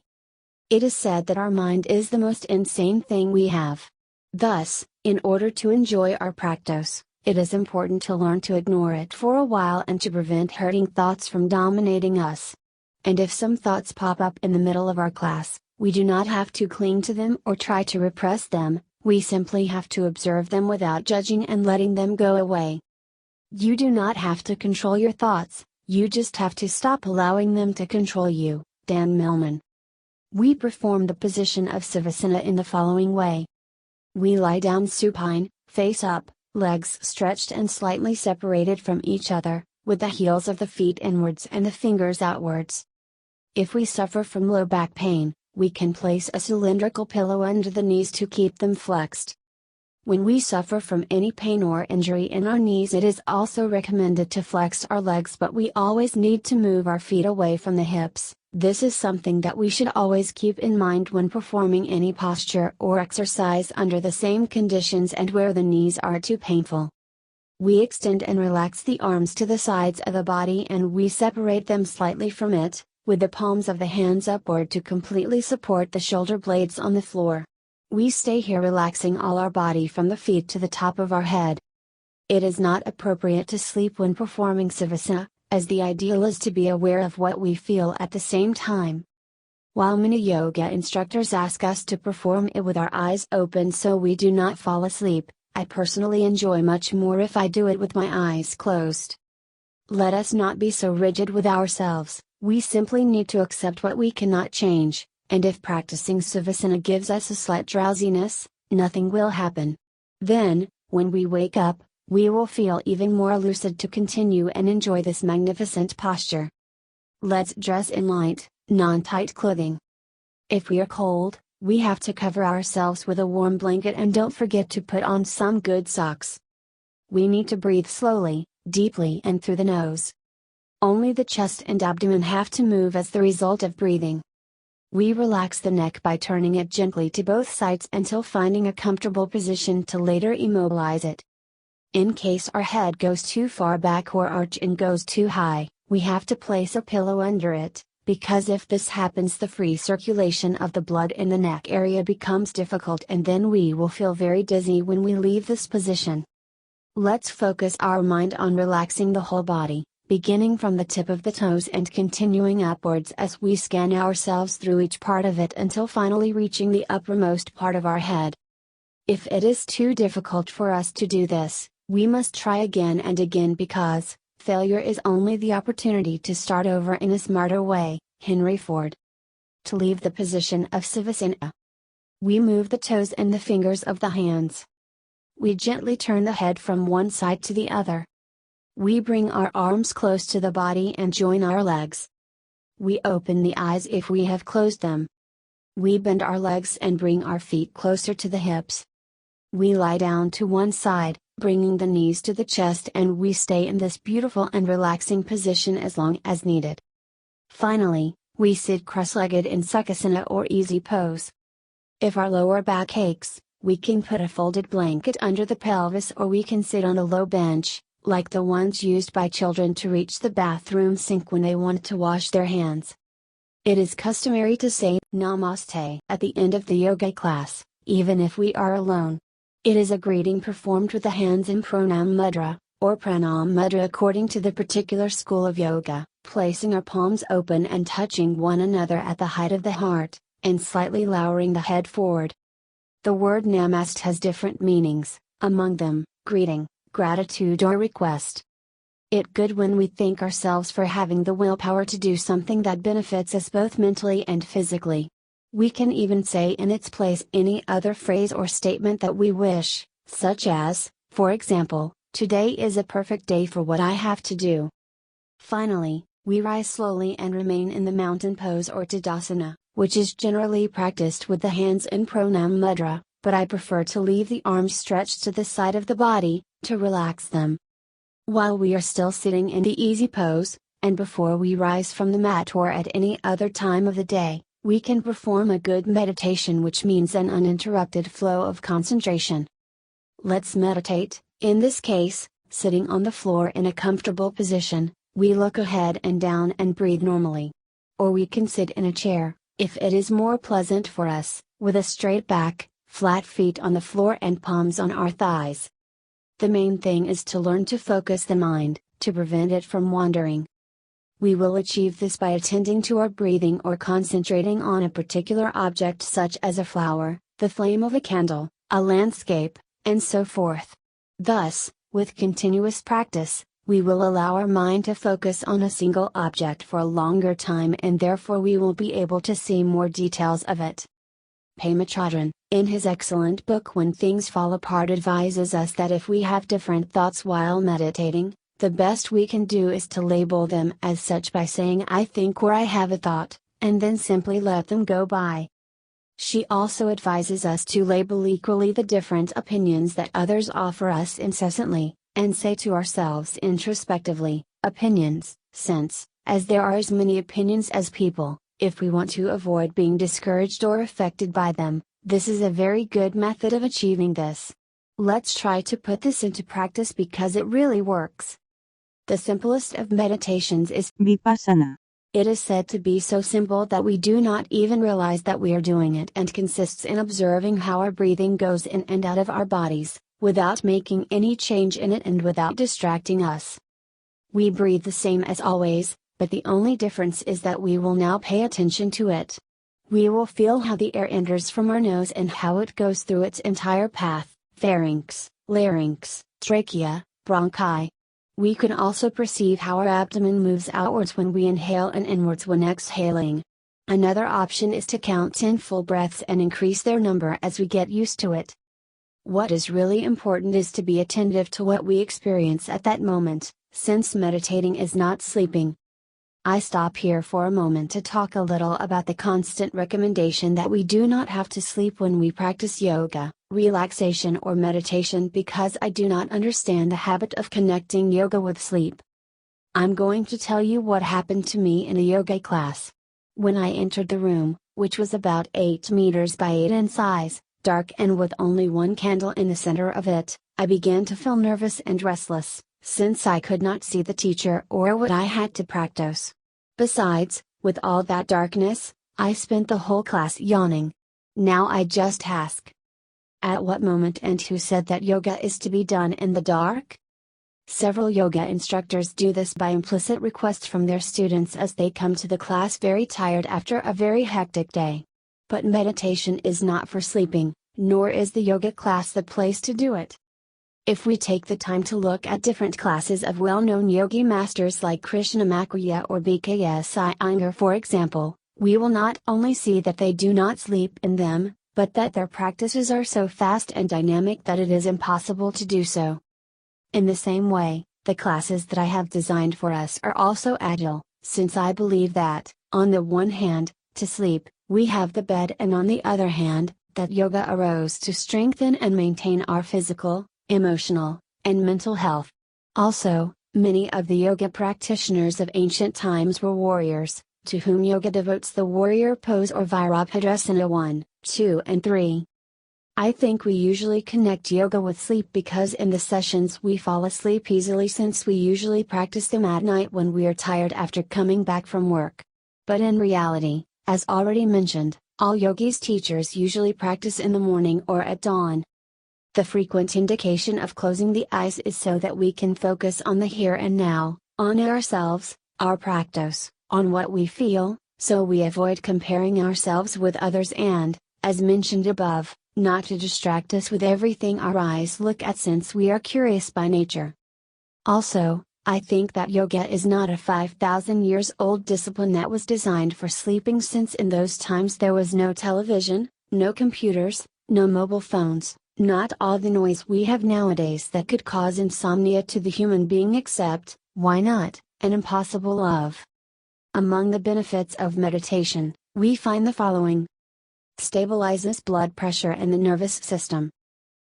It is said that our mind is the most insane thing we have. Thus, in order to enjoy our practice, it is important to learn to ignore it for a while and to prevent hurting thoughts from dominating us. And if some thoughts pop up in the middle of our class, we do not have to cling to them or try to repress them, we simply have to observe them without judging and letting them go away. You do not have to control your thoughts, you just have to stop allowing them to control you. Dan Millman. We perform the position of Savasana in the following way. We lie down supine, face up, legs stretched and slightly separated from each other, with the heels of the feet inwards and the fingers outwards. If we suffer from low back pain, we can place a cylindrical pillow under the knees to keep them flexed. When we suffer from any pain or injury in our knees, it is also recommended to flex our legs, but we always need to move our feet away from the hips. This is something that we should always keep in mind when performing any posture or exercise under the same conditions and where the knees are too painful. We extend and relax the arms to the sides of the body and we separate them slightly from it, with the palms of the hands upward to completely support the shoulder blades on the floor. We stay here relaxing all our body from the feet to the top of our head. It is not appropriate to sleep when performing Savasana, as the ideal is to be aware of what we feel at the same time. While many yoga instructors ask us to perform it with our eyes open so we do not fall asleep, I personally enjoy much more if I do it with my eyes closed. Let us not be so rigid with ourselves. We simply need to accept what we cannot change, and if practicing Savasana gives us a slight drowsiness, nothing will happen. Then, when we wake up, we will feel even more lucid to continue and enjoy this magnificent posture. Let's dress in light, non-tight clothing. If we are cold, we have to cover ourselves with a warm blanket and don't forget to put on some good socks. We need to breathe slowly, deeply and through the nose. Only the chest and abdomen have to move as the result of breathing. We relax the neck by turning it gently to both sides until finding a comfortable position to later immobilize it. In case our head goes too far back or our chin goes too high, we have to place a pillow under it, because if this happens the free circulation of the blood in the neck area becomes difficult and then we will feel very dizzy when we leave this position. Let's focus our mind on relaxing the whole body, beginning from the tip of the toes and continuing upwards as we scan ourselves through each part of it until finally reaching the uppermost part of our head. If it is too difficult for us to do this, we must try again and again because failure is only the opportunity to start over in a smarter way. Henry Ford. To leave the position of Savasana, we move the toes and the fingers of the hands. We gently turn the head from one side to the other. We bring our arms close to the body and join our legs. We open the eyes if we have closed them. We bend our legs and bring our feet closer to the hips. We lie down to one side, bringing the knees to the chest, and we stay in this beautiful and relaxing position as long as needed. Finally, we sit cross-legged in Sukhasana or easy pose. If our lower back aches, we can put a folded blanket under the pelvis or we can sit on a low bench, like the ones used by children to reach the bathroom sink when they want to wash their hands. It is customary to say Namaste at the end of the yoga class, even if we are alone. It is a greeting performed with the hands in Pranam Mudra, or Pranam Mudra according to the particular school of yoga, placing our palms open and touching one another at the height of the heart, and slightly lowering the head forward. The word Namaste has different meanings, among them, greeting, gratitude or request. It's good when we thank ourselves for having the willpower to do something that benefits us both mentally and physically. We can even say in its place any other phrase or statement that we wish, such as, for example, today is a perfect day for what I have to do. Finally, we rise slowly and remain in the mountain pose or Tadasana, which is generally practiced with the hands in Pranam Mudra, but I prefer to leave the arms stretched to the side of the body, to relax them. While we are still sitting in the easy pose, and before we rise from the mat or at any other time of the day, we can perform a good meditation, which means an uninterrupted flow of concentration. Let's meditate, in this case, sitting on the floor in a comfortable position, we look ahead and down and breathe normally. Or we can sit in a chair, if it is more pleasant for us, with a straight back, flat feet on the floor and palms on our thighs. The main thing is to learn to focus the mind, to prevent it from wandering. We will achieve this by attending to our breathing or concentrating on a particular object such as a flower, the flame of a candle, a landscape, and so forth. Thus, with continuous practice, we will allow our mind to focus on a single object for a longer time, and therefore we will be able to see more details of it. Pema Chodron, in his excellent book When Things Fall Apart, advises us that if we have different thoughts while meditating, the best we can do is to label them as such by saying "I think" or "I have a thought," and then simply let them go by. She also advises us to label equally the different opinions that others offer us incessantly, and say to ourselves introspectively, "Opinions, since, as there are as many opinions as people, if we want to avoid being discouraged or affected by them, this is a very good method of achieving this. Let's try to put this into practice because it really works." The simplest of meditations is Vipassana. It is said to be so simple that we do not even realize that we are doing it, and consists in observing how our breathing goes in and out of our bodies, without making any change in it and without distracting us. We breathe the same as always, but the only difference is that we will now pay attention to it. We will feel how the air enters from our nose and how it goes through its entire path: pharynx, larynx, trachea, bronchi. We can also perceive how our abdomen moves outwards when we inhale and inwards when exhaling. Another option is to count 10 full breaths and increase their number as we get used to it. What is really important is to be attentive to what we experience at that moment, since meditating is not sleeping. I stop here for a moment to talk a little about the constant recommendation that we do not have to sleep when we practice yoga, relaxation or meditation, because I do not understand the habit of connecting yoga with sleep. I'm going to tell you what happened to me in a yoga class. When I entered the room, which was about 8 meters by 8 in size, dark and with only one candle in the center of it, I began to feel nervous and restless, since I could not see the teacher or what I had to practice. Besides, with all that darkness, I spent the whole class yawning. Now I just ask, at what moment and who said that yoga is to be done in the dark? Several yoga instructors do this by implicit request from their students as they come to the class very tired after a very hectic day. But meditation is not for sleeping, nor is the yoga class the place to do it. If we take the time to look at different classes of well-known yogi masters like Krishnamacharya or BKS Iyengar, for example, we will not only see that they do not sleep in them, but that their practices are so fast and dynamic that it is impossible to do so. In the same way, the classes that I have designed for us are also agile, since I believe that, on the one hand, to sleep, we have the bed, and on the other hand, that yoga arose to strengthen and maintain our physical, emotional, and mental health. Also, many of the yoga practitioners of ancient times were warriors, to whom yoga devotes the warrior pose or Virabhadrasana 1, 2 and 3. I think we usually connect yoga with sleep because in the sessions we fall asleep easily, since we usually practice them at night when we are tired after coming back from work. But in reality, as already mentioned, all yogis teachers usually practice in the morning or at dawn. The frequent indication of closing the eyes is so that we can focus on the here and now, on ourselves, our practice, on what we feel, so we avoid comparing ourselves with others and, as mentioned above, not to distract us with everything our eyes look at, since we are curious by nature. Also, I think that yoga is not a 5,000 years old discipline that was designed for sleeping, since in those times there was no television, no computers, no mobile phones, not all the noise we have nowadays that could cause insomnia to the human being, except, why not, an impossible love. Among the benefits of meditation, we find the following. Stabilizes blood pressure and the nervous system.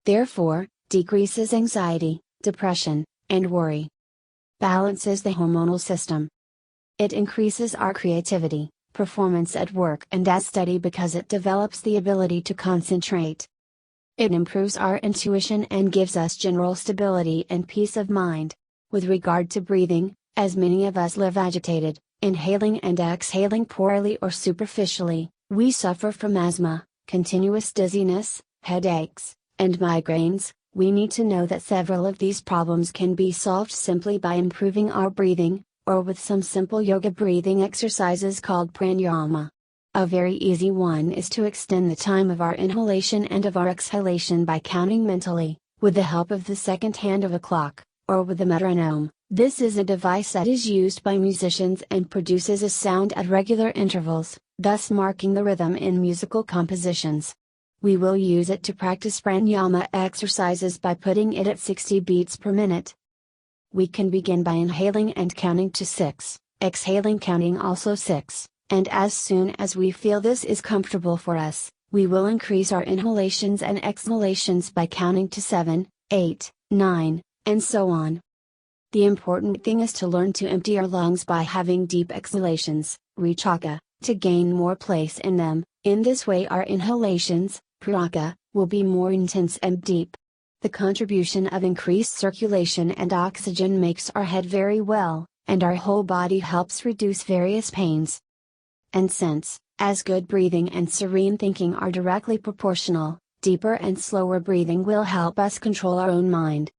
Therefore, decreases anxiety, depression, and worry. Balances the hormonal system. It increases our creativity, performance at work and at study because it develops the ability to concentrate. It improves our intuition and gives us general stability and peace of mind. With regard to breathing, as many of us live agitated, inhaling and exhaling poorly or superficially, we suffer from asthma, continuous dizziness, headaches, and migraines, we need to know that several of these problems can be solved simply by improving our breathing, or with some simple yoga breathing exercises called pranayama. A very easy one is to extend the time of our inhalation and of our exhalation by counting mentally, with the help of the second hand of a clock, or with a metronome. This is a device that is used by musicians and produces a sound at regular intervals, thus marking the rhythm in musical compositions. We will use it to practice pranayama exercises by putting it at 60 beats per minute. We can begin by inhaling and counting to 6, exhaling counting also 6, and as soon as we feel this is comfortable for us, we will increase our inhalations and exhalations by counting to 7, 8, 9, and so on. The important thing is to learn to empty our lungs by having deep exhalations, rachaka, to gain more place in them. In this way our inhalations, praka, will be more intense and deep. The contribution of increased circulation and oxygen makes our head very well, and our whole body helps reduce various pains. And since, as good breathing and serene thinking are directly proportional, deeper and slower breathing will help us control our own mind.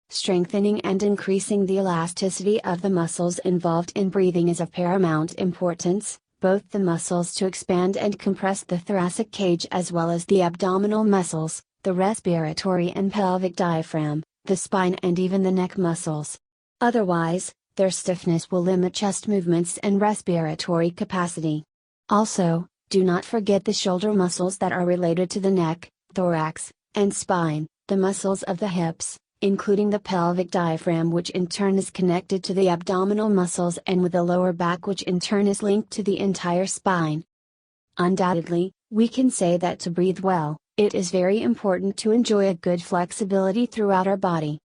Strengthening and increasing the elasticity of the muscles involved in breathing is of paramount importance, both the muscles to expand and compress the thoracic cage as well as the abdominal muscles, the respiratory and pelvic diaphragm, the spine and even the neck muscles. Otherwise, their stiffness will limit chest movements and respiratory capacity. Also, do not forget the shoulder muscles that are related to the neck, thorax, and spine, the muscles of the hips, including the pelvic diaphragm which in turn is connected to the abdominal muscles and with the lower back which in turn is linked to the entire spine. Undoubtedly, we can say that to breathe well, it is very important to enjoy a good flexibility throughout our body.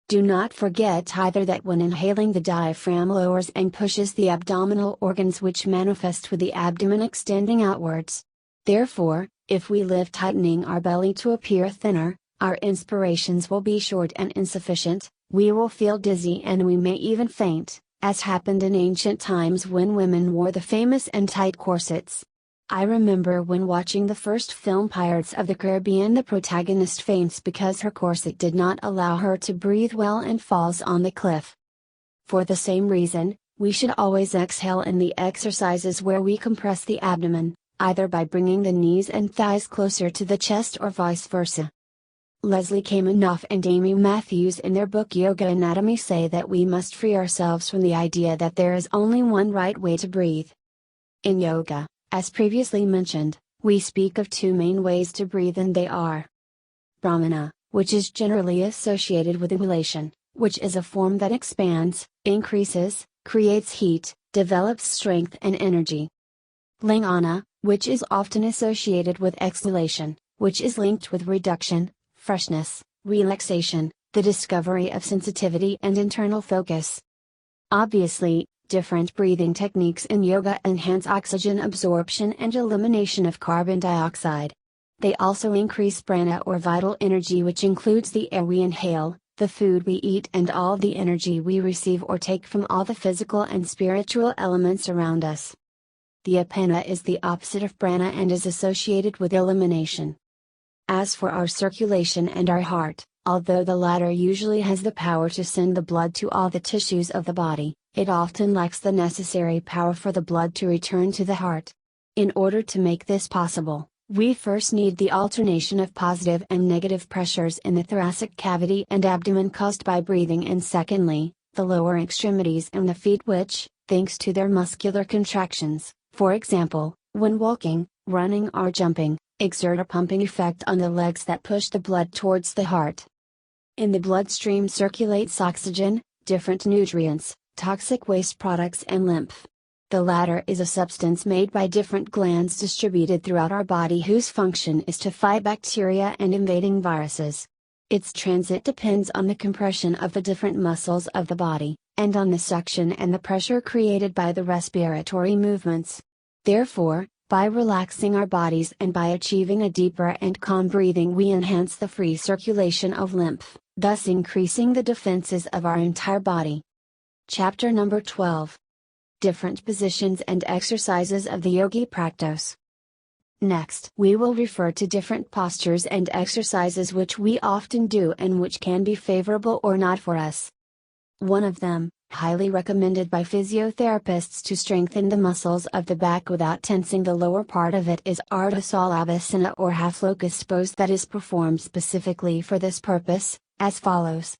Do not forget either that when inhaling the diaphragm lowers and pushes the abdominal organs which manifest with the abdomen extending outwards. Therefore, if we live tightening our belly to appear thinner, our inspirations will be short and insufficient, we will feel dizzy and we may even faint, as happened in ancient times when women wore the famous and tight corsets. I remember when watching the first film Pirates of the Caribbean, the protagonist faints because her corset did not allow her to breathe well and falls on the cliff. For the same reason, we should always exhale in the exercises where we compress the abdomen, either by bringing the knees and thighs closer to the chest or vice versa. Leslie Kaminoff and Amy Matthews in their book Yoga Anatomy say that we must free ourselves from the idea that there is only one right way to breathe. In yoga, as previously mentioned, we speak of two main ways to breathe and they are Brahmana, which is generally associated with inhalation, which is a form that expands, increases, creates heat, develops strength and energy. Lingana, which is often associated with exhalation, which is linked with reduction, freshness, relaxation, the discovery of sensitivity and internal focus. Obviously, different breathing techniques in yoga enhance oxygen absorption and elimination of carbon dioxide. They also increase prana or vital energy, which includes the air we inhale, the food we eat and all the energy we receive or take from all the physical and spiritual elements around us. The apana is the opposite of prana and is associated with elimination. As for our circulation and our heart, although the latter usually has the power to send the blood to all the tissues of the body, it often lacks the necessary power for the blood to return to the heart. In order to make this possible, we first need the alternation of positive and negative pressures in the thoracic cavity and abdomen caused by breathing, and secondly, the lower extremities and the feet which, thanks to their muscular contractions, for example, when walking, running or jumping, exert a pumping effect on the legs that push the blood towards the heart. In the bloodstream circulates oxygen, different nutrients, toxic waste products and lymph. The latter is a substance made by different glands distributed throughout our body whose function is to fight bacteria and invading viruses. Its transit depends on the compression of the different muscles of the body, and on the suction and the pressure created by the respiratory movements. Therefore, by relaxing our bodies and by achieving a deeper and calm breathing, we enhance the free circulation of lymph, thus increasing the defenses of our entire body. Chapter number 12. Different positions and exercises of the yogi practice. Next, we will refer to different postures and exercises which we often do and which can be favorable or not for us. One of them, highly recommended by physiotherapists to strengthen the muscles of the back without tensing the lower part of it, is Ardhasalavasana or half locust pose that is performed specifically for this purpose, as follows.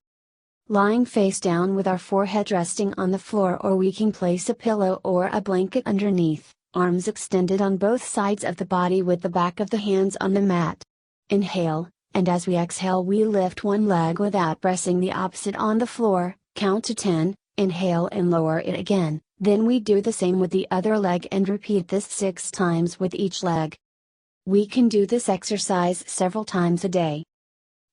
Lying face down with our forehead resting on the floor, or we can place a pillow or a blanket underneath, arms extended on both sides of the body with the back of the hands on the mat. Inhale, and as we exhale we lift one leg without pressing the opposite on the floor, count to 10, inhale and lower it again, then we do the same with the other leg and repeat this 6 times with each leg. We can do this exercise several times a day.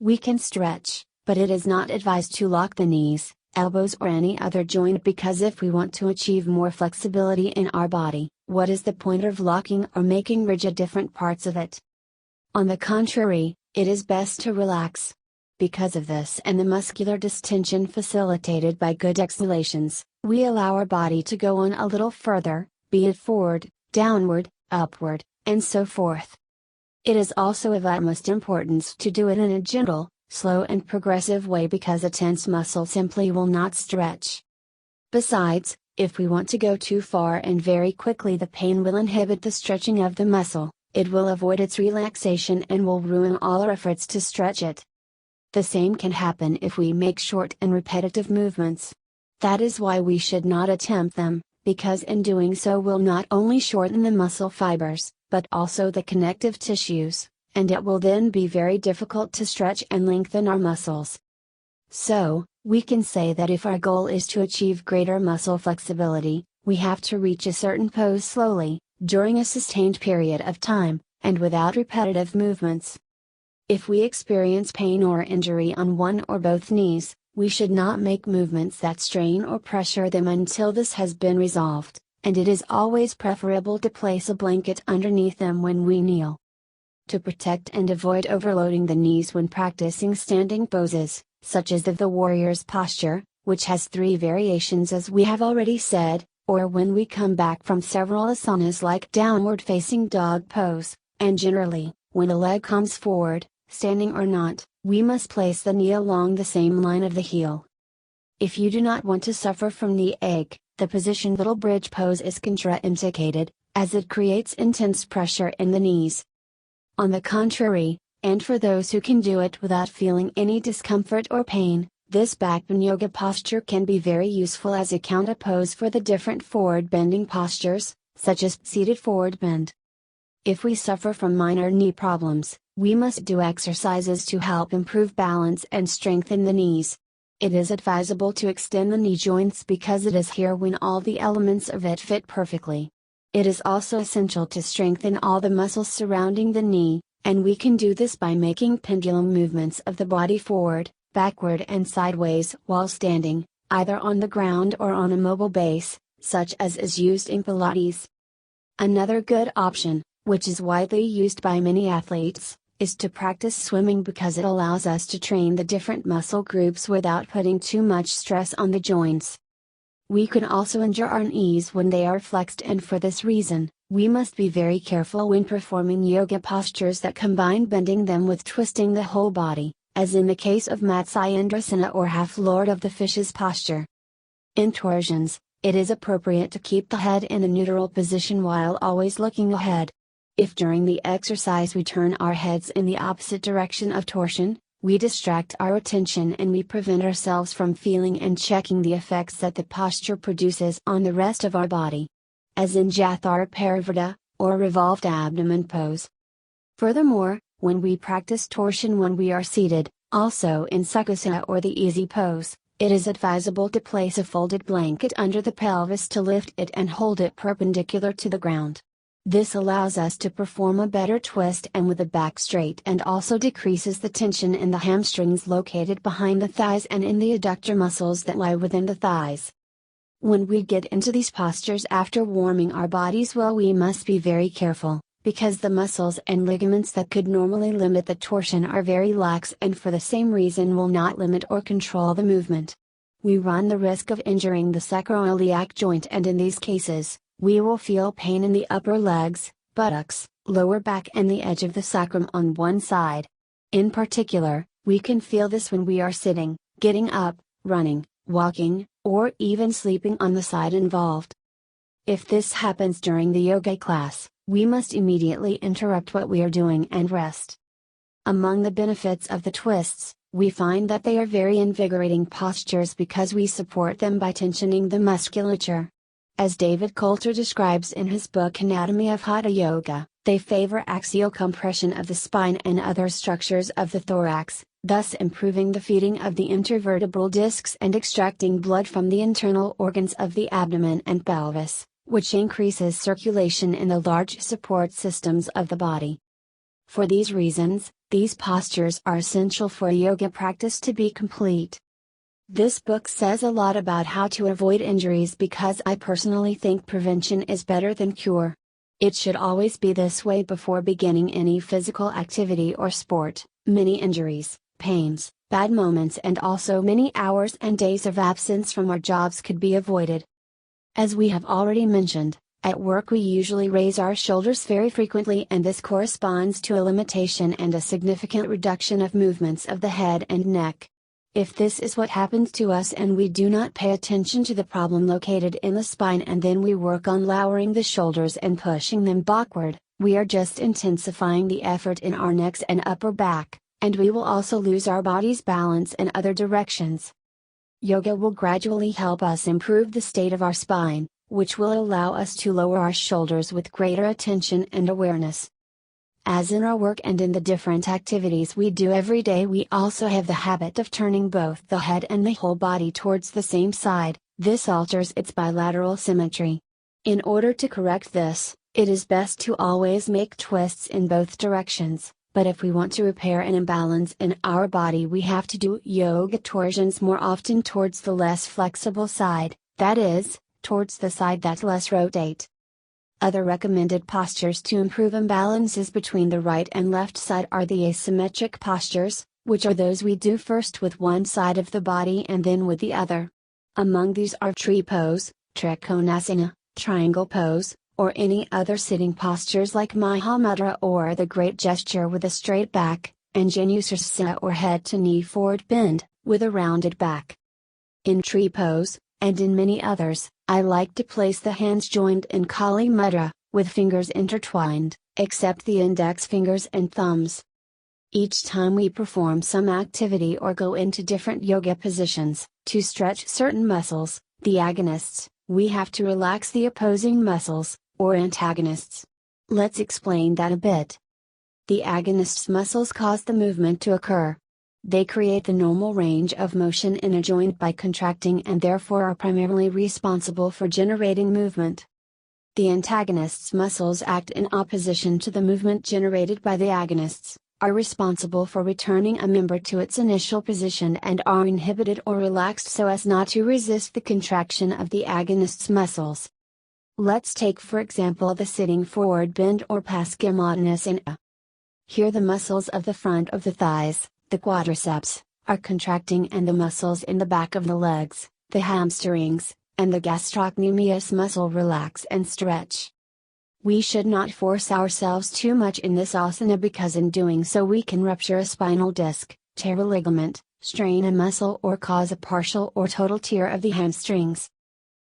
We can stretch, but it is not advised to lock the knees, elbows or any other joint, because if we want to achieve more flexibility in our body, what is the point of locking or making rigid different parts of it? On the contrary, it is best to relax. Because of this and the muscular distension facilitated by good exhalations, we allow our body to go on a little further, be it forward, downward, upward, and so forth. It is also of utmost importance to do it in a gentle, slow and progressive way, because a tense muscle simply will not stretch. Besides, if we want to go too far and very quickly, the pain will inhibit the stretching of the muscle, it will avoid its relaxation and will ruin all our efforts to stretch it. The same can happen if we make short and repetitive movements. That is why we should not attempt them, because in doing so will not only shorten the muscle fibers, but also the connective tissues, and it will then be very difficult to stretch and lengthen our muscles. So, we can say that if our goal is to achieve greater muscle flexibility, we have to reach a certain pose slowly, during a sustained period of time, and without repetitive movements. If we experience pain or injury on one or both knees, we should not make movements that strain or pressure them until this has been resolved, and it is always preferable to place a blanket underneath them when we kneel. To protect and avoid overloading the knees when practicing standing poses, such as the warrior's posture, which has 3 variations as we have already said, or when we come back from several asanas like downward facing dog pose, and generally, when a leg comes forward, standing or not, we must place the knee along the same line of the heel. If you do not want to suffer from knee ache, the position little bridge pose is contraindicated, as it creates intense pressure in the knees. On the contrary, and for those who can do it without feeling any discomfort or pain, this backbone yoga posture can be very useful as a counter pose for the different forward bending postures, such as seated forward bend. If we suffer from minor knee problems, we must do exercises to help improve balance and strengthen the knees. It is advisable to extend the knee joints because it is here when all the elements of it fit perfectly. It is also essential to strengthen all the muscles surrounding the knee, and we can do this by making pendulum movements of the body forward, backward and sideways while standing, either on the ground or on a mobile base, such as is used in Pilates. Another good option, which is widely used by many athletes, is to practice swimming because it allows us to train the different muscle groups without putting too much stress on the joints. We can also injure our knees when they are flexed, and for this reason, we must be very careful when performing yoga postures that combine bending them with twisting the whole body, as in the case of Matsyendrasana or half Lord of the Fishes posture. In torsions, it is appropriate to keep the head in a neutral position while always looking ahead. If during the exercise we turn our heads in the opposite direction of torsion, we distract our attention and we prevent ourselves from feeling and checking the effects that the posture produces on the rest of our body. As in Jathara Parivrtta, or revolved abdomen pose. Furthermore, when we practice torsion when we are seated, also in Sukhasana or the easy pose, it is advisable to place a folded blanket under the pelvis to lift it and hold it perpendicular to the ground. This allows us to perform a better twist and with the back straight, and also decreases the tension in the hamstrings located behind the thighs and in the adductor muscles that lie within the thighs. When we get into these postures after warming our bodies well, we must be very careful, because the muscles and ligaments that could normally limit the torsion are very lax and for the same reason will not limit or control the movement. We run the risk of injuring the sacroiliac joint, and in these cases, we will feel pain in the upper legs, buttocks, lower back and the edge of the sacrum on one side. In particular, we can feel this when we are sitting, getting up, running, walking, or even sleeping on the side involved. If this happens during the yoga class, we must immediately interrupt what we are doing and rest. Among the benefits of the twists, we find that they are very invigorating postures because we support them by tensioning the musculature. As David Coulter describes in his book Anatomy of Hatha Yoga, they favor axial compression of the spine and other structures of the thorax, thus improving the feeding of the intervertebral discs and extracting blood from the internal organs of the abdomen and pelvis, which increases circulation in the large support systems of the body. For these reasons, these postures are essential for a yoga practice to be complete. This book says a lot about how to avoid injuries because I personally think prevention is better than cure. It should always be this way before beginning any physical activity or sport. Many injuries, pains, bad moments and also many hours and days of absence from our jobs could be avoided. As we have already mentioned, at work we usually raise our shoulders very frequently and this corresponds to a limitation and a significant reduction of movements of the head and neck. If this is what happens to us and we do not pay attention to the problem located in the spine and then we work on lowering the shoulders and pushing them backward, we are just intensifying the effort in our necks and upper back, and we will also lose our body's balance in other directions. Yoga will gradually help us improve the state of our spine, which will allow us to lower our shoulders with greater attention and awareness. As in our work and in the different activities we do every day, we also have the habit of turning both the head and the whole body towards the same side. This alters its bilateral symmetry. In order to correct this, it is best to always make twists in both directions, but if we want to repair an imbalance in our body we have to do yoga torsions more often towards the less flexible side, that is, towards the side that less rotate. Other recommended postures to improve imbalances between the right and left side are the asymmetric postures, which are those we do first with one side of the body and then with the other. Among these are tree pose, trikonasana, triangle pose, or any other sitting postures like Mahamudra or the great gesture with a straight back, and Janusirsasana or head to knee forward bend, with a rounded back. In tree pose, and in many others, I like to place the hands joined in Kali Mudra, with fingers intertwined, except the index fingers and thumbs. Each time we perform some activity or go into different yoga positions, to stretch certain muscles, the agonists, we have to relax the opposing muscles, or antagonists. Let's explain that a bit. The agonists' muscles cause the movement to occur. They create the normal range of motion in a joint by contracting and therefore are primarily responsible for generating movement. The antagonists' muscles act in opposition to the movement generated by the agonists, are responsible for returning a member to its initial position and are inhibited or relaxed so as not to resist the contraction of the agonists' muscles. Let's take for example the sitting forward bend or Paschimottanasana. Here the muscles of the front of the thighs, the quadriceps, are contracting and the muscles in the back of the legs, the hamstrings, and the gastrocnemius muscle relax and stretch. We should not force ourselves too much in this asana because in doing so we can rupture a spinal disc, tear a ligament, strain a muscle or cause a partial or total tear of the hamstrings.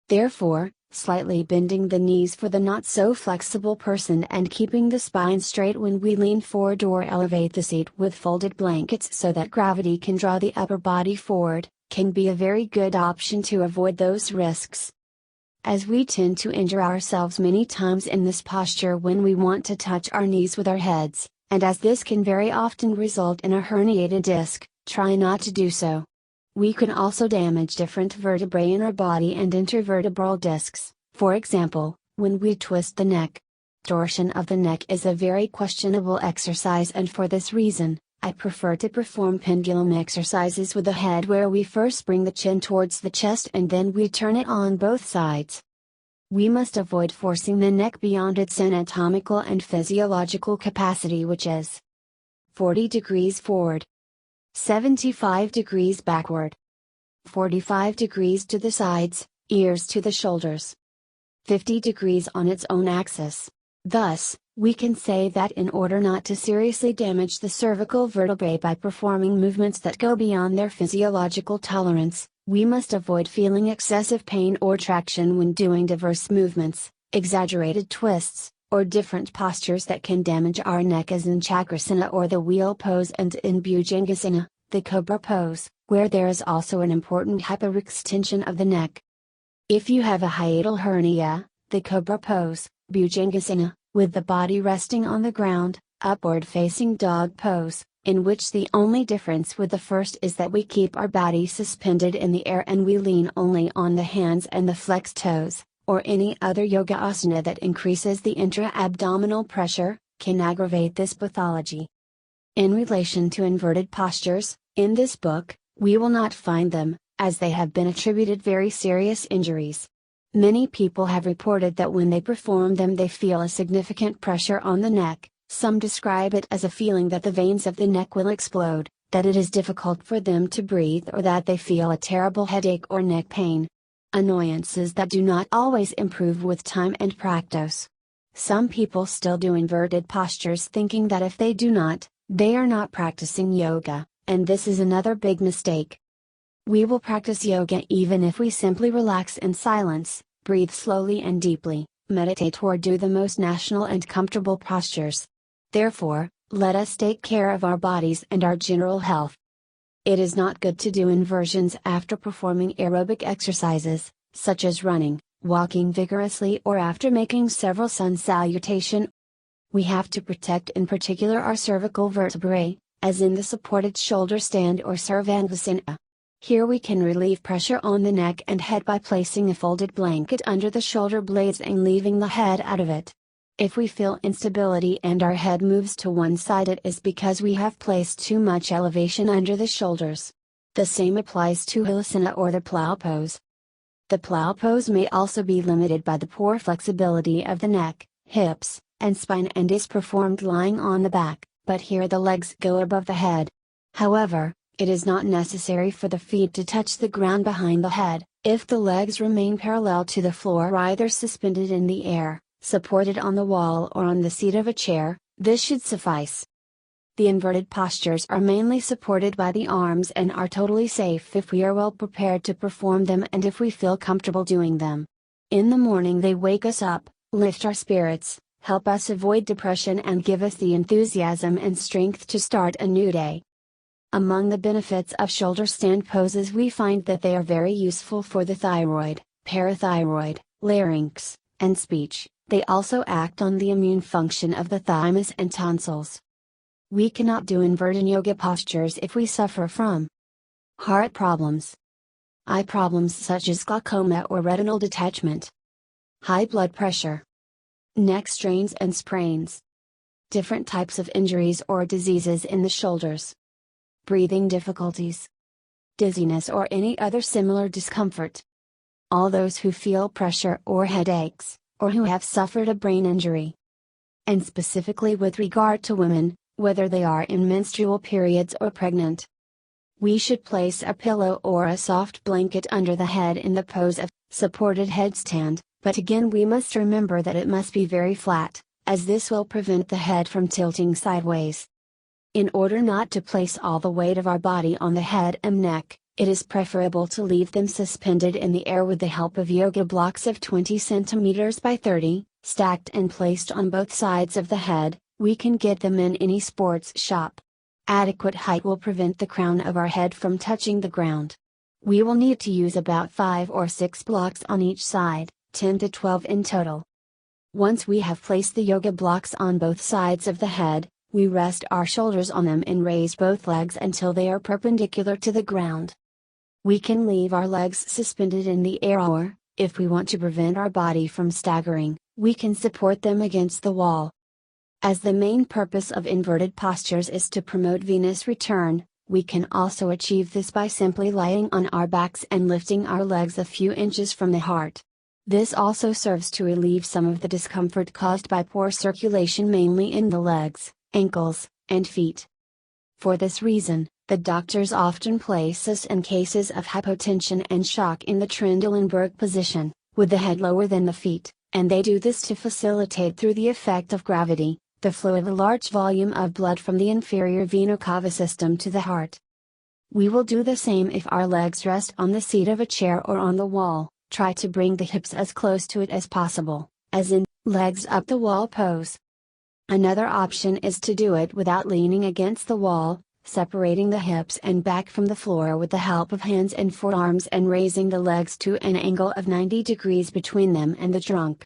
Therefore, slightly bending the knees for the not so flexible person and keeping the spine straight when we lean forward or elevate the seat with folded blankets so that gravity can draw the upper body forward, can be a very good option to avoid those risks. As we tend to injure ourselves many times in this posture when we want to touch our knees with our heads, and as this can very often result in a herniated disc, try not to do so. We can also damage different vertebrae in our body and intervertebral discs, for example, when we twist the neck. Torsion of the neck is a very questionable exercise and for this reason, I prefer to perform pendulum exercises with the head where we first bring the chin towards the chest and then we turn it on both sides. We must avoid forcing the neck beyond its anatomical and physiological capacity, which is 40 degrees forward, 75 degrees backward, 45 degrees to the sides, ears to the shoulders, 50 degrees on its own axis. Thus, We can say that in order not to seriously damage the cervical vertebrae by performing movements that go beyond their physiological tolerance, we must avoid feeling excessive pain or traction when doing diverse movements, exaggerated twists, or different postures that can damage our neck, as in Chakrasana or the wheel pose, and in Bhujangasana, the cobra pose, where there is also an important hyperextension of the neck. If you have a hiatal hernia, the cobra pose, Bhujangasana, with the body resting on the ground, upward facing dog pose, in which the only difference with the first is that we keep our body suspended in the air and we lean only on the hands and the flexed toes, or any other yoga asana that increases the intra-abdominal pressure, can aggravate this pathology. In relation to inverted postures, in this book, we will not find them, as they have been attributed very serious injuries. Many people have reported that when they perform them they feel a significant pressure on the neck. Some describe it as a feeling that the veins of the neck will explode, that it is difficult for them to breathe, or that they feel a terrible headache or neck pain. Annoyances that do not always improve with time and practice. Some people still do inverted postures thinking that if they do not, they are not practicing yoga, and this is another big mistake. We will practice yoga even if we simply relax in silence, breathe slowly and deeply, meditate, or do the most natural and comfortable postures. Therefore, let us take care of our bodies and our general health. It is not good to do inversions after performing aerobic exercises, such as running, walking vigorously, or after making several sun salutation. We have to protect in particular our cervical vertebrae, as in the supported shoulder stand or Sarvangasana. Here we can relieve pressure on the neck and head by placing a folded blanket under the shoulder blades and leaving the head out of it. If we feel instability and our head moves to one side, it is because we have placed too much elevation under the shoulders. The same applies to Halasana or the plow pose. The plow pose may also be limited by the poor flexibility of the neck, hips, and spine, and is performed lying on the back, but here the legs go above the head. However, it is not necessary for the feet to touch the ground behind the head. If the legs remain parallel to the floor, either suspended in the air, supported on the wall, or on the seat of a chair, this should suffice. The inverted postures are mainly supported by the arms and are totally safe if we are well prepared to perform them and if we feel comfortable doing them. In the morning they wake us up, lift our spirits, help us avoid depression, and give us the enthusiasm and strength to start a new day. Among the benefits of shoulder stand poses, we find that they are very useful for the thyroid, parathyroid, larynx, and speech. They also act on the immune function of the thymus and tonsils. We cannot do inverted yoga postures if we suffer from heart problems, eye problems such as glaucoma or retinal detachment, high blood pressure, neck strains and sprains, different types of injuries or diseases in the shoulders, breathing difficulties, dizziness, or any other similar discomfort. All those who feel pressure or headaches, or who have suffered a brain injury. And specifically with regard to women, whether they are in menstrual periods or pregnant. We should place a pillow or a soft blanket under the head in the pose of supported headstand, but again we must remember that it must be very flat, as this will prevent the head from tilting sideways. In order not to place all the weight of our body on the head and neck, it is preferable to leave them suspended in the air with the help of yoga blocks of 20 cm by 30, stacked and placed on both sides of the head. We can get them in any sports shop. Adequate height will prevent the crown of our head from touching the ground. We will need to use about 5 or 6 blocks on each side, 10 to 12 in total. Once we have placed the yoga blocks on both sides of the head, we rest our shoulders on them and raise both legs until they are perpendicular to the ground. We can leave our legs suspended in the air, or, if we want to prevent our body from staggering, we can support them against the wall. As the main purpose of inverted postures is to promote venous return, we can also achieve this by simply lying on our backs and lifting our legs a few inches from the heart. This also serves to relieve some of the discomfort caused by poor circulation, mainly in the legs, ankles, and feet. For this reason, the doctors often place us in cases of hypotension and shock in the Trendelenburg position, with the head lower than the feet, And they do this to facilitate through the effect of gravity, the flow of a large volume of blood from the inferior vena cava system to the heart. We will do the same if our legs rest on the seat of a chair or on the wall. Try to bring the hips as close to it as possible, as in, legs up the wall pose. Another option is to do it without leaning against the wall, separating the hips and back from the floor with the help of hands and forearms and raising the legs to an angle of 90 degrees between them and the trunk.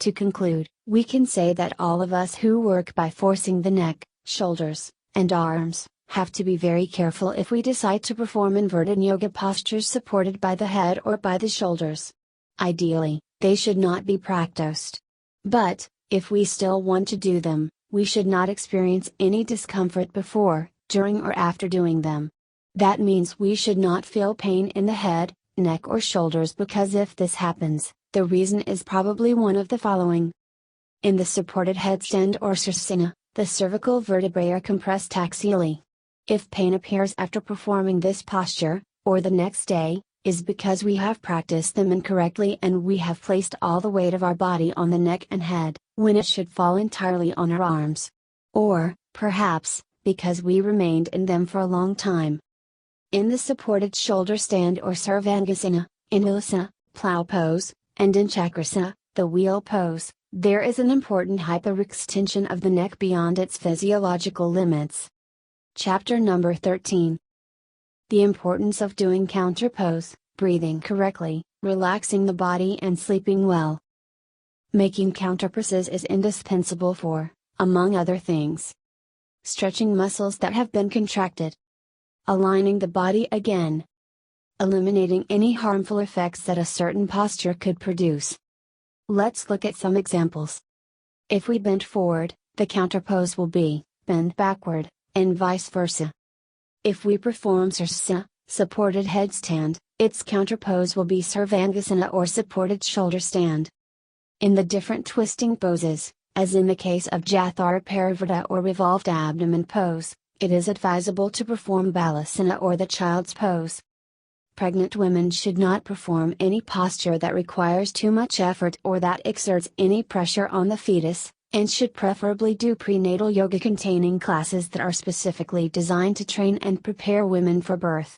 To conclude, we can say that all of us who work by forcing the neck, shoulders, and arms, have to be very careful if we decide to perform inverted yoga postures supported by the head or by the shoulders. Ideally, they should not be practiced. But, if we still want to do them, we should not experience any discomfort before, during or after doing them. That means we should not feel pain in the head, neck or shoulders, because if this happens, the reason is probably one of the following. In the supported headstand or sirsasana, the cervical vertebrae are compressed axially. If pain appears after performing this posture, or the next day, is because we have practiced them incorrectly and we have placed all the weight of our body on the neck and head, when it should fall entirely on our arms. Or, perhaps, because we remained in them for a long time. In the supported shoulder stand or sarvangasana, in Ulasana, plow pose, and in Chakrasana, the wheel pose, there is an important hyperextension of the neck beyond its physiological limits. Chapter number 13. The importance of doing counter pose, breathing correctly, relaxing the body and sleeping well. Making counter poses is indispensable for, among other things, stretching muscles that have been contracted, aligning the body again, eliminating any harmful effects that a certain posture could produce. Let's look at some examples. If we bend forward, the counter pose will be, bend backward, and vice versa. If we perform sirsasana, supported headstand, its counter pose will be sarvangasana or supported shoulder stand. In the different twisting poses, as in the case of Jathara Parivrtta or revolved abdomen pose, it is advisable to perform balasana or the child's pose. Pregnant women should not perform any posture that requires too much effort or that exerts any pressure on the fetus, and should preferably do prenatal yoga containing classes that are specifically designed to train and prepare women for birth.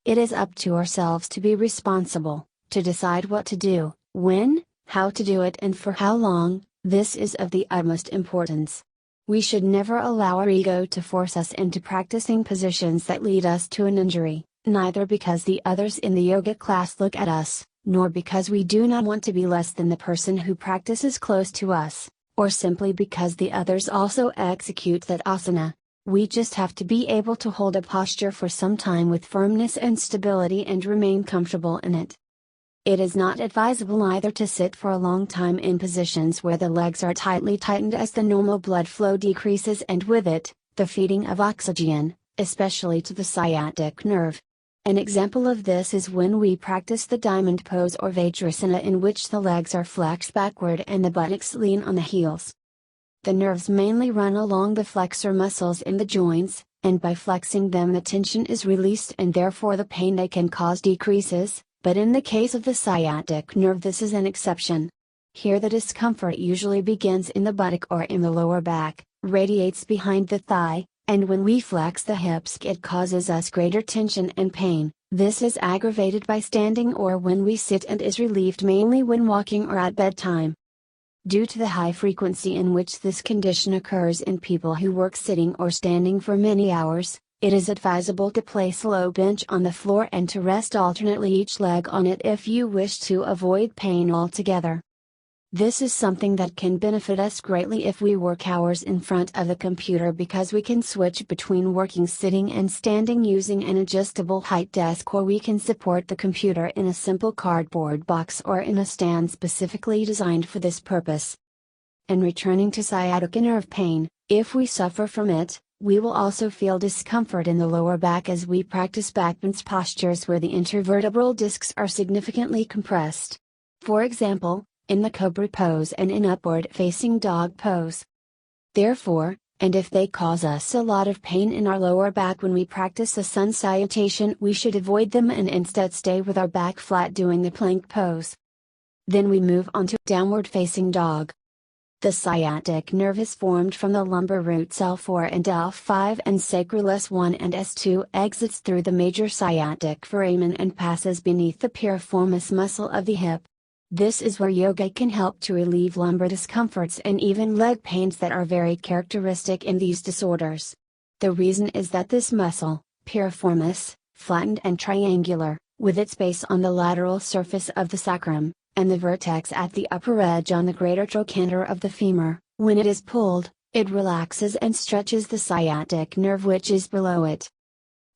It is up to ourselves to be responsible, to decide what to do, when, how to do it, and for how long. This is of the utmost importance. We should never allow our ego to force us into practicing positions that lead us to an injury, neither because the others in the yoga class look at us, nor because we do not want to be less than the person who practices close to us, or simply because the others also execute that asana. We just have to be able to hold a posture for some time with firmness and stability and remain comfortable in it. It is not advisable either to sit for a long time in positions where the legs are tightly tightened, as the normal blood flow decreases and with it, the feeding of oxygen, especially to the sciatic nerve. An example of this is when we practice the diamond pose or Vajrasana, in which the legs are flexed backward and the buttocks lean on the heels. The nerves mainly run along the flexor muscles in the joints, and by flexing them the tension is released and therefore the pain they can cause decreases. But in the case of the sciatic nerve, this is an exception. Here the discomfort usually begins in the buttock or in the lower back, radiates behind the thigh, and when we flex the hips it causes us greater tension and pain. This is aggravated by standing or when we sit, and is relieved mainly when walking or at bedtime. Due to the high frequency in which this condition occurs in people who work sitting or standing for many hours, it is advisable to place a low bench on the floor and to rest alternately each leg on it if you wish to avoid pain altogether. This is something that can benefit us greatly if we work hours in front of the computer, because we can switch between working sitting and standing using an adjustable height desk, or we can support the computer in a simple cardboard box or in a stand specifically designed for this purpose. And returning to sciatica nerve pain, if we suffer from it, we will also feel discomfort in the lower back as we practice backbend postures where the intervertebral discs are significantly compressed. For example, in the cobra pose and in upward facing dog pose. Therefore, and if they cause us a lot of pain in our lower back when we practice a sun salutation, we should avoid them and instead stay with our back flat doing the plank pose. Then we move on to downward facing dog. The sciatic nerve is formed from the lumbar roots L4 and L5 and sacral S1 and S2, exits through the major sciatic foramen and passes beneath the piriformis muscle of the hip. This is where yoga can help to relieve lumbar discomforts and even leg pains that are very characteristic in these disorders. The reason is that this muscle, piriformis, flattened and triangular, with its base on the lateral surface of the sacrum, and the vertex at the upper edge on the greater trochanter of the femur, when it is pulled, it relaxes and stretches the sciatic nerve which is below it.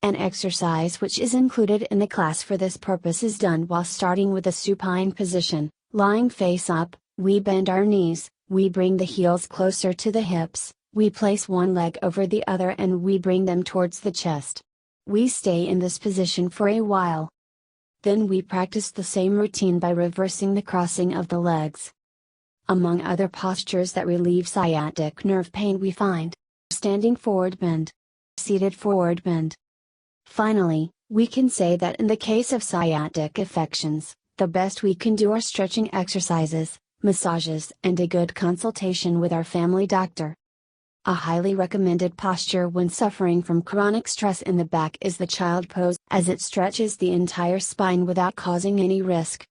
An exercise which is included in the class for this purpose is done while starting with a supine position, lying face up. We bend our knees, we bring the heels closer to the hips, we place one leg over the other and we bring them towards the chest. We stay in this position for a while. Then we practice the same routine by reversing the crossing of the legs. Among other postures that relieve sciatic nerve pain we find standing forward bend, seated forward bend. Finally, we can say that in the case of sciatic affections, the best we can do are stretching exercises, massages and a good consultation with our family doctor. A highly recommended posture when suffering from chronic stress in the back is the child pose, as it stretches the entire spine without causing any risk.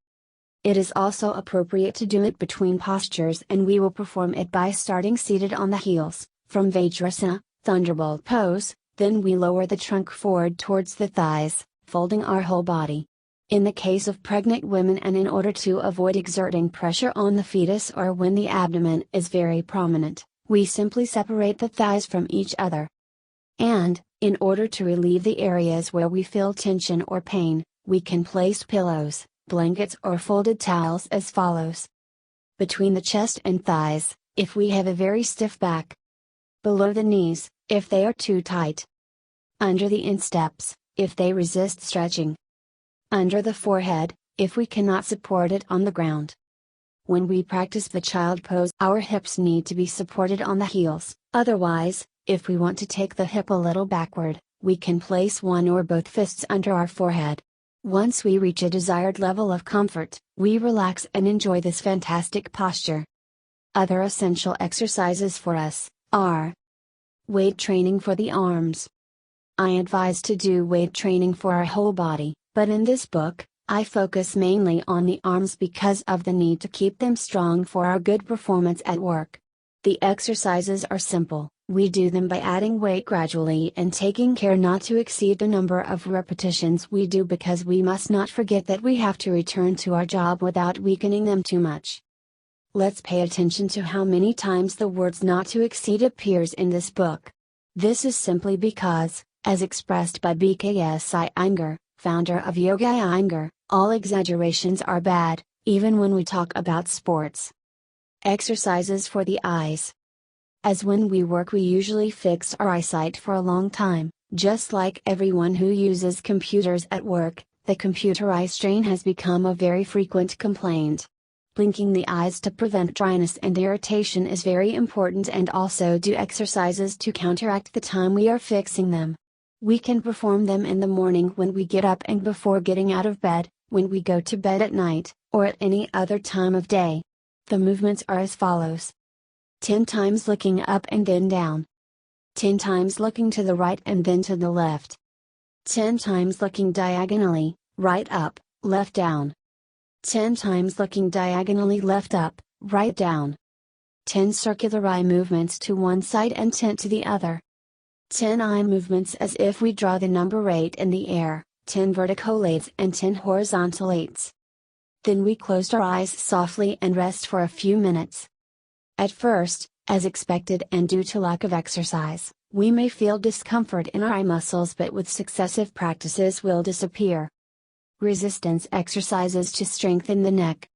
It is also appropriate to do it between postures, and we will perform it by starting seated on the heels, from Vajrasana, thunderbolt pose, then we lower the trunk forward towards the thighs, folding our whole body. In the case of pregnant women and in order to avoid exerting pressure on the fetus or when the abdomen is very prominent, we simply separate the thighs from each other. And, in order to relieve the areas where we feel tension or pain, we can place pillows, blankets or folded towels as follows. Between the chest and thighs, if we have a very stiff back. Below the knees, if they are too tight. Under the insteps, if they resist stretching. Under the forehead, if we cannot support it on the ground. When we practice the child pose, our hips need to be supported on the heels, otherwise, if we want to take the hip a little backward, we can place one or both fists under our forehead. Once we reach a desired level of comfort, we relax and enjoy this fantastic posture. Other essential exercises for us are weight training for the arms. I advise to do weight training for our whole body, but in this book, I focus mainly on the arms because of the need to keep them strong for our good performance at work. The exercises are simple, we do them by adding weight gradually and taking care not to exceed the number of repetitions we do, because we must not forget that we have to return to our job without weakening them too much. Let's pay attention to how many times the words not to exceed appears in this book. This is simply because, as expressed by BKSI Iyengar, founder of Yoga Iyengar, all exaggerations are bad, even when we talk about sports. Exercises for the eyes. As when we work we usually fix our eyesight for a long time, just like everyone who uses computers at work, the computer eye strain has become a very frequent complaint. Blinking the eyes to prevent dryness and irritation is very important, and also do exercises to counteract the time we are fixing them. We can perform them in the morning when we get up and before getting out of bed, when we go to bed at night, or at any other time of day. The movements are as follows. 10 times looking up and then down. 10 times looking to the right and then to the left. 10 times looking diagonally, right up, left down. 10 times looking diagonally left up, right down. 10 circular eye movements to one side and 10 to the other. 10 eye movements as if we draw the number 8 in the air, 10 vertical 8s and 10 horizontal 8s. Then we close our eyes softly and rest for a few minutes. At first, as expected and due to lack of exercise, we may feel discomfort in our eye muscles, but with successive practices will disappear. Resistance exercises to strengthen the neck.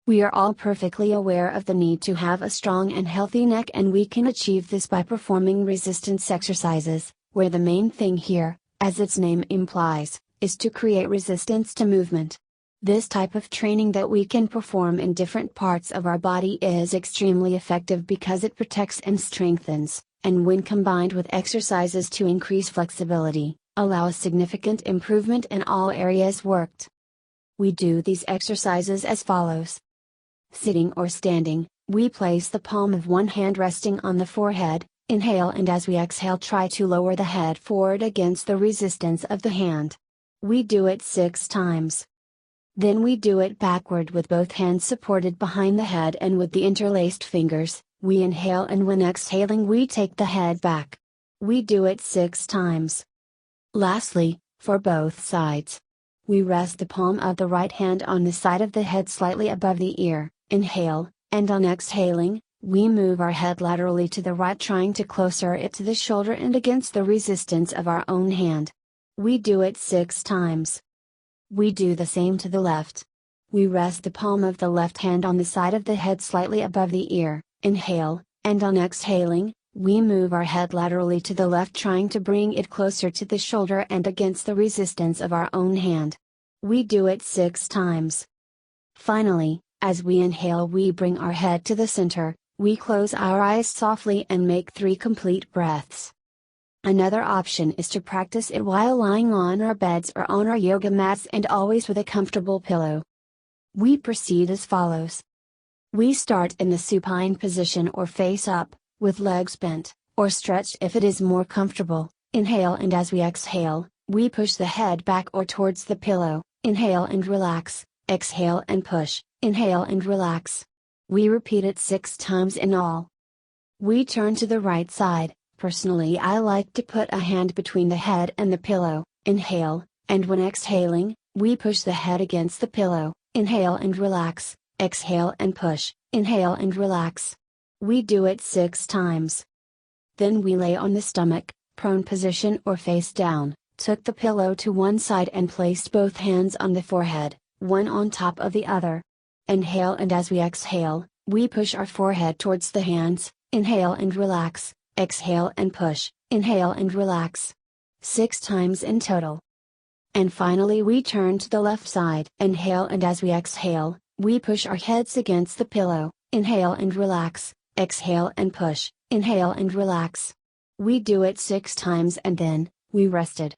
We are all perfectly aware of the need to have a strong and healthy neck, and we can achieve this by performing resistance exercises, where the main thing here, as its name implies, is to create resistance to movement. This type of training that we can perform in different parts of our body is extremely effective because it protects and strengthens, and when combined with exercises to increase flexibility, allow a significant improvement in all areas worked. We do these exercises as follows. Sitting or standing, we place the palm of one hand resting on the forehead, inhale, and as we exhale try to lower the head forward against the resistance of the hand. We do it 6 times. Then we do it backward with both hands supported behind the head and with the interlaced fingers. We inhale, and when exhaling we take the head back. We do it 6 times. Lastly, for both sides, we rest the palm of the right hand on the side of the head slightly above the ear, inhale, and on exhaling, we move our head laterally to the right, trying to closer it to the shoulder and against the resistance of our own hand. We do it 6 times. We do the same to the left. We rest the palm of the left hand on the side of the head slightly above the ear, inhale, and on exhaling, we move our head laterally to the left, trying to bring it closer to the shoulder and against the resistance of our own hand. We do it 6 times. Finally, as we inhale we bring our head to the center, we close our eyes softly and make 3 complete breaths. Another option is to practice it while lying on our beds or on our yoga mats, and always with a comfortable pillow. We proceed as follows. We start in the supine position or face up, with legs bent, or stretched if it is more comfortable. Inhale, and as we exhale, we push the head back or towards the pillow. Inhale and relax, exhale and push, inhale and relax. We repeat it 6 times in all. We turn to the right side. Personally, I like to put a hand between the head and the pillow. Inhale, and when exhaling, we push the head against the pillow. Inhale and relax, exhale and push, inhale and relax. We do it 6 times. Then we lay on the stomach, prone position or face down, took the pillow to one side and placed both hands on the forehead, one on top of the other. Inhale, and as we exhale, we push our forehead towards the hands. Inhale and relax, exhale and push, inhale and relax. 6 times in total. And finally we turn to the left side. Inhale, and as we exhale, we push our heads against the pillow. Inhale and relax, exhale and push, inhale and relax. We do it 6 times and then, we rested.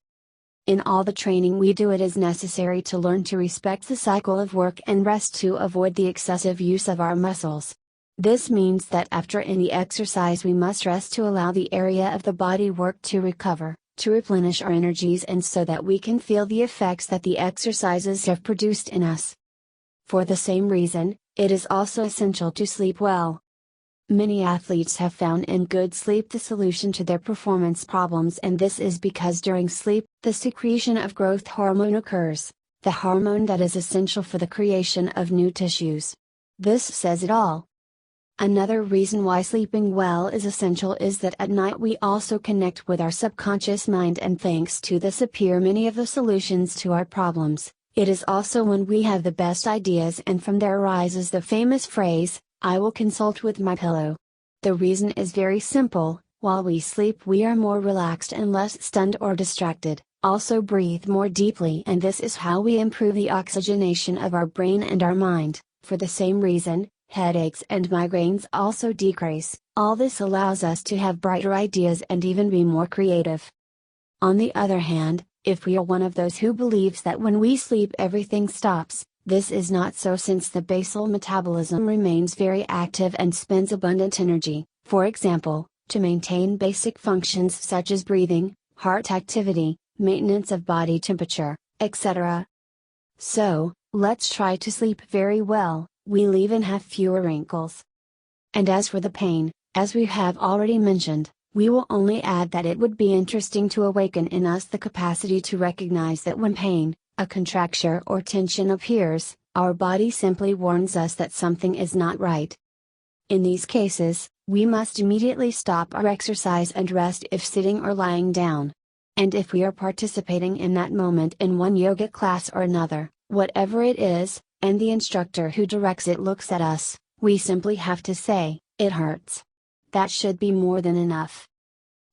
In all the training we do, it is necessary to learn to respect the cycle of work and rest to avoid the excessive use of our muscles. This means that after any exercise we must rest to allow the area of the body work to recover, to replenish our energies, and so that we can feel the effects that the exercises have produced in us. For the same reason, it is also essential to sleep well. Many athletes have found in good sleep the solution to their performance problems, and this is because during sleep, the secretion of growth hormone occurs, the hormone that is essential for the creation of new tissues. This says it all. Another reason why sleeping well is essential is that at night we also connect with our subconscious mind, and thanks to this appear many of the solutions to our problems. It is also when we have the best ideas, and from there arises the famous phrase, "I will consult with my pillow." The reason is very simple: while we sleep we are more relaxed and less stunned or distracted, also breathe more deeply, and this is how we improve the oxygenation of our brain and our mind. For the same reason, headaches and migraines also decrease. All this allows us to have brighter ideas and even be more creative. On the other hand, if we are one of those who believes that when we sleep everything stops, this is not so, since the basal metabolism remains very active and spends abundant energy, for example, to maintain basic functions such as breathing, heart activity, maintenance of body temperature, etc. So, let's try to sleep very well. We'll even have fewer wrinkles. And as for the pain, as we have already mentioned, we will only add that it would be interesting to awaken in us the capacity to recognize that when pain, a contraction or tension appears, our body simply warns us that something is not right. In these cases, we must immediately stop our exercise and rest if sitting or lying down. And if we are participating in that moment in one yoga class or another, whatever it is, and the instructor who directs it looks at us, we simply have to say, "It hurts." That should be more than enough.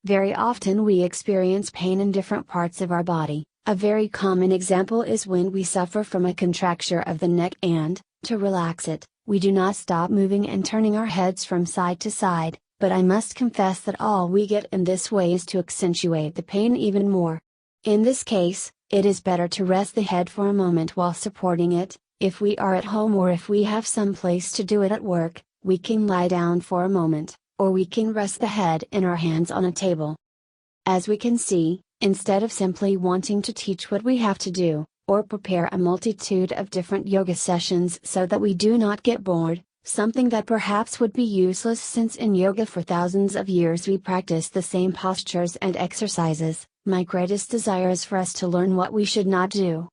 Very often we experience pain in different parts of our body. A very common example is when we suffer from a contracture of the neck and, to relax it, we do not stop moving and turning our heads from side to side, but I must confess that all we get in this way is to accentuate the pain even more. In this case, it is better to rest the head for a moment while supporting it. If we are at home or if we have some place to do it at work, we can lie down for a moment, or we can rest the head in our hands on a table. As we can see, instead of simply wanting to teach what we have to do, or prepare a multitude of different yoga sessions so that we do not get bored, something that perhaps would be useless since in yoga for thousands of years we practice the same postures and exercises, my greatest desire is for us to learn what we should not do.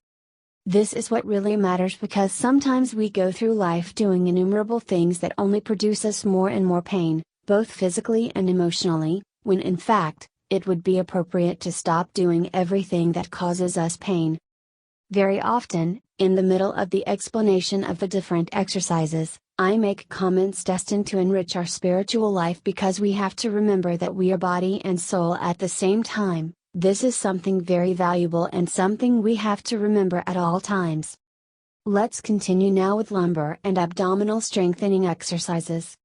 This is what really matters, because sometimes we go through life doing innumerable things that only produce us more and more pain, both physically and emotionally, when in fact, it would be appropriate to stop doing everything that causes us pain. Very often, in the middle of the explanation of the different exercises, I make comments destined to enrich our spiritual life, because we have to remember that we are body and soul at the same time. This is something very valuable and something we have to remember at all times. Let's continue now with lumbar and abdominal strengthening exercises.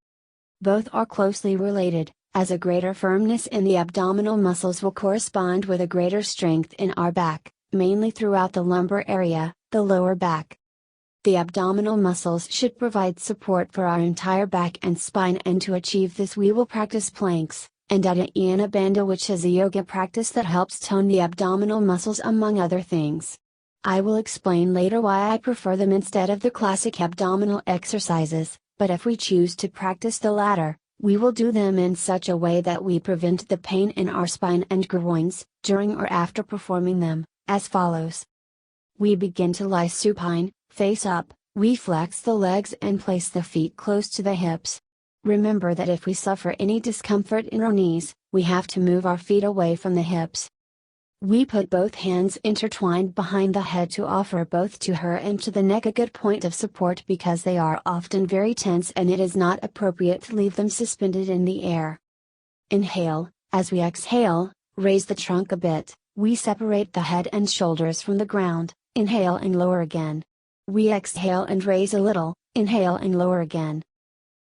Both are closely related, as a greater firmness in the abdominal muscles will correspond with a greater strength in our back, mainly throughout the lumbar area, the lower back. The abdominal muscles should provide support for our entire back and spine, and to achieve this we will practice planks, and Adhyana Bandha, which is a yoga practice that helps tone the abdominal muscles among other things. I will explain later why I prefer them instead of the classic abdominal exercises, but if we choose to practice the latter, we will do them in such a way that we prevent the pain in our spine and groins, during or after performing them, as follows. We begin to lie supine, face up, we flex the legs and place the feet close to the hips. Remember that if we suffer any discomfort in our knees, we have to move our feet away from the hips. We put both hands intertwined behind the head to offer both to her and to the neck a good point of support, because they are often very tense and it is not appropriate to leave them suspended in the air. Inhale, as we exhale, raise the trunk a bit, we separate the head and shoulders from the ground, inhale and lower again. We exhale and raise a little, inhale and lower again.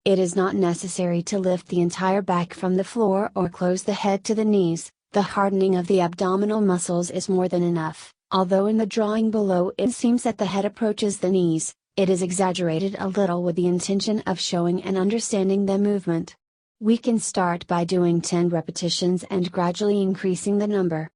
It is not necessary to lift the entire back from the floor or close the head to the knees. The hardening of the abdominal muscles is more than enough. Although in the drawing below it seems that the head approaches the knees, it is exaggerated a little with the intention of showing and understanding the movement. We can start by doing 10 repetitions and gradually increasing the number.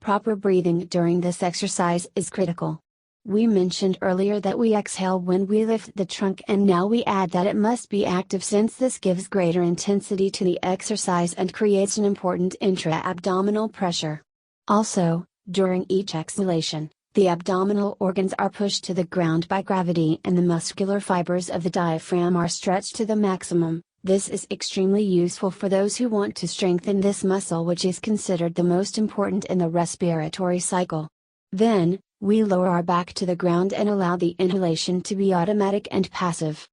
Proper breathing during this exercise is critical. We mentioned earlier that we exhale when we lift the trunk, and now we add that it must be active, since this gives greater intensity to the exercise and creates an important intra-abdominal pressure. Also, during each exhalation, the abdominal organs are pushed to the ground by gravity and the muscular fibers of the diaphragm are stretched to the maximum. This is extremely useful for those who want to strengthen this muscle, which is considered the most important in the respiratory cycle. Then, we lower our back to the ground and allow the inhalation to be automatic and passive.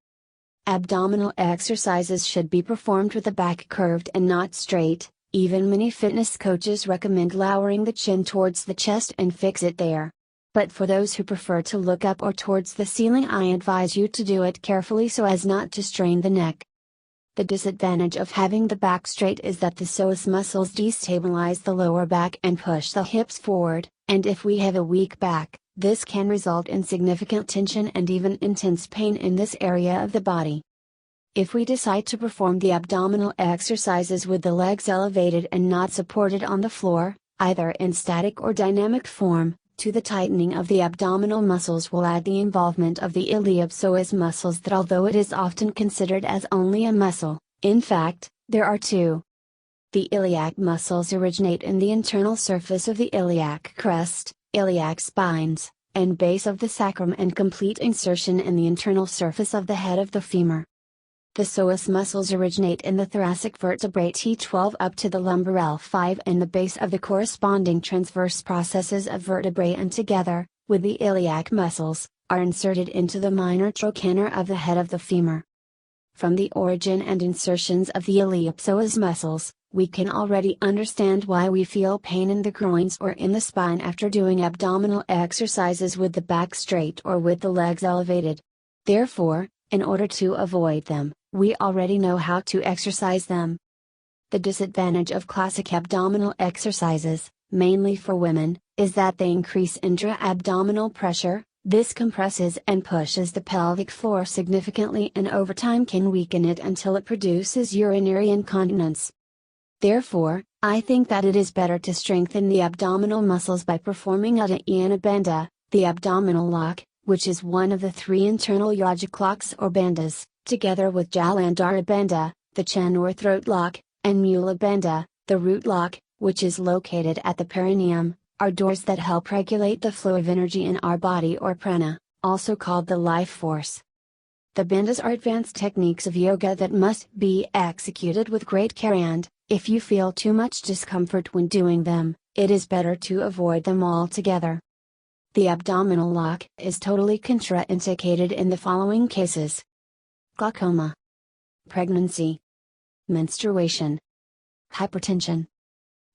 Abdominal exercises should be performed with the back curved and not straight. Even many fitness coaches recommend lowering the chin towards the chest and fix it there. But for those who prefer to look up or towards the ceiling, I advise you to do it carefully so as not to strain the neck. The disadvantage of having the back straight is that the psoas muscles destabilize the lower back and push the hips forward, and if we have a weak back, this can result in significant tension and even intense pain in this area of the body. If we decide to perform the abdominal exercises with the legs elevated and not supported on the floor, either in static or dynamic form, to the tightening of the abdominal muscles will add the involvement of the iliopsoas muscles, that although it is often considered as only a muscle, in fact, there are two. The iliac muscles originate in the internal surface of the iliac crest, iliac spines, and base of the sacrum, and complete insertion in the internal surface of the head of the femur. The psoas muscles originate in the thoracic vertebrae T12 up to the lumbar L5 and the base of the corresponding transverse processes of vertebrae, and together, with the iliac muscles, are inserted into the minor trochanter of the head of the femur. From the origin and insertions of the iliopsoas muscles, we can already understand why we feel pain in the groins or in the spine after doing abdominal exercises with the back straight or with the legs elevated. Therefore, in order to avoid them, we already know how to exercise them. The disadvantage of classic abdominal exercises, mainly for women, is that they increase intra-abdominal pressure, This compresses and pushes the pelvic floor significantly and over time can weaken it until it produces urinary incontinence. Therefore, I think that it is better to strengthen the abdominal muscles by performing Udayana Bandha, the abdominal lock, which is one of the 3 internal yogic locks or bandhas, together with Jalandhara Bandha, the chin or throat lock, and Mula Bandha, the root lock, which is located at the perineum, are doors that help regulate the flow of energy in our body or prana, also called the life force. The bandhas are advanced techniques of yoga that must be executed with great care, and, if you feel too much discomfort when doing them, it is better to avoid them altogether. The abdominal lock is totally contraindicated in the following cases: glaucoma, pregnancy, menstruation, hypertension,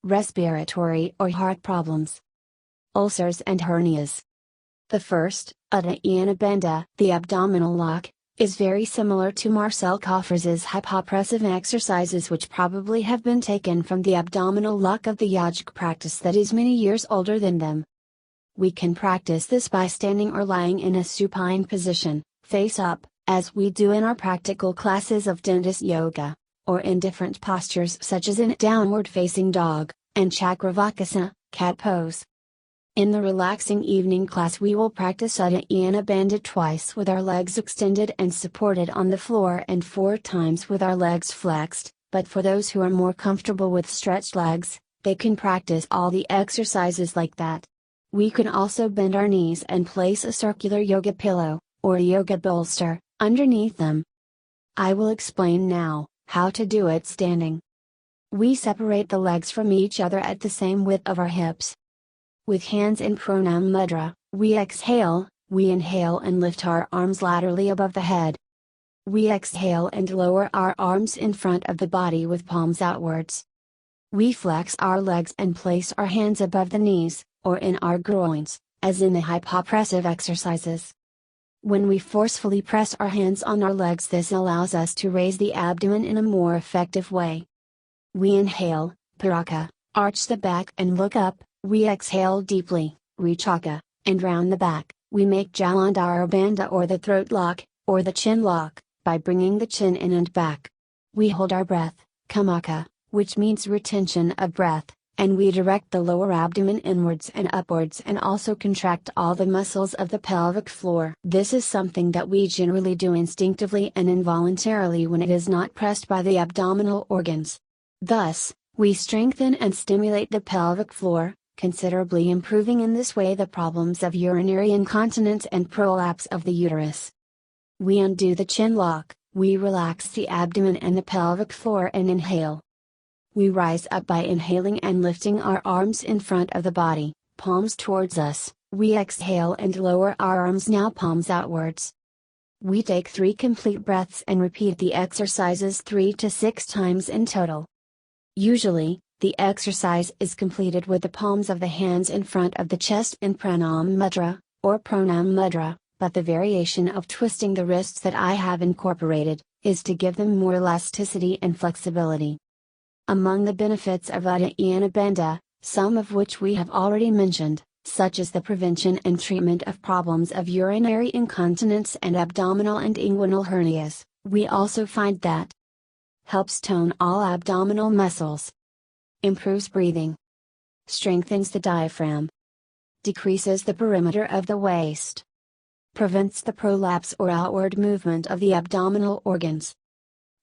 respiratory or heart problems, ulcers and hernias. The first, Udayana Bandha, the abdominal lock, is very similar to Marcel Cofres's hypopressive exercises, which probably have been taken from the abdominal lock of the yogic practice that is many years older than them. We can practice this by standing or lying in a supine position, face up, as we do in our practical classes of dentist yoga, or in different postures such as in downward facing dog, and Chakravakasana, cat pose. In the relaxing evening class we will practice Udayana Bandha twice with our legs extended and supported on the floor and 4 times with our legs flexed, but for those who are more comfortable with stretched legs, they can practice all the exercises like that. We can also bend our knees and place a circular yoga pillow, or yoga bolster, underneath them. I will explain now how to do it standing. We separate the legs from each other at the same width of our hips. With hands in pranam mudra, we exhale, we inhale and lift our arms laterally above the head. We exhale and lower our arms in front of the body with palms outwards. We flex our legs and place our hands above the knees, or in our groins, as in the hypopressive exercises. When we forcefully press our hands on our legs, this allows us to raise the abdomen in a more effective way. We inhale, Paraka, arch the back and look up. We exhale deeply, Rechaka, and round the back. We make Jalandhara Bandha or the throat lock, or the chin lock, by bringing the chin in and back. We hold our breath, Kamaka, which means retention of breath, and we direct the lower abdomen inwards and upwards and also contract all the muscles of the pelvic floor. This is something that we generally do instinctively and involuntarily when it is not pressed by the abdominal organs. Thus, we strengthen and stimulate the pelvic floor, considerably improving in this way the problems of urinary incontinence and prolapse of the uterus. We undo the chin lock, we relax the abdomen and the pelvic floor and inhale. We rise up by inhaling and lifting our arms in front of the body, palms towards us. We exhale and lower our arms, now palms outwards. We take 3 complete breaths and repeat the exercises 3 to 6 times in total. Usually, the exercise is completed with the palms of the hands in front of the chest in pranam mudra, or pranam mudra, but the variation of twisting the wrists that I have incorporated, is to give them more elasticity and flexibility. Among the benefits of Udayana Bandha, some of which we have already mentioned, such as the prevention and treatment of problems of urinary incontinence and abdominal and inguinal hernias, we also find that helps tone all abdominal muscles, improves breathing, strengthens the diaphragm, decreases the perimeter of the waist, prevents the prolapse or outward movement of the abdominal organs.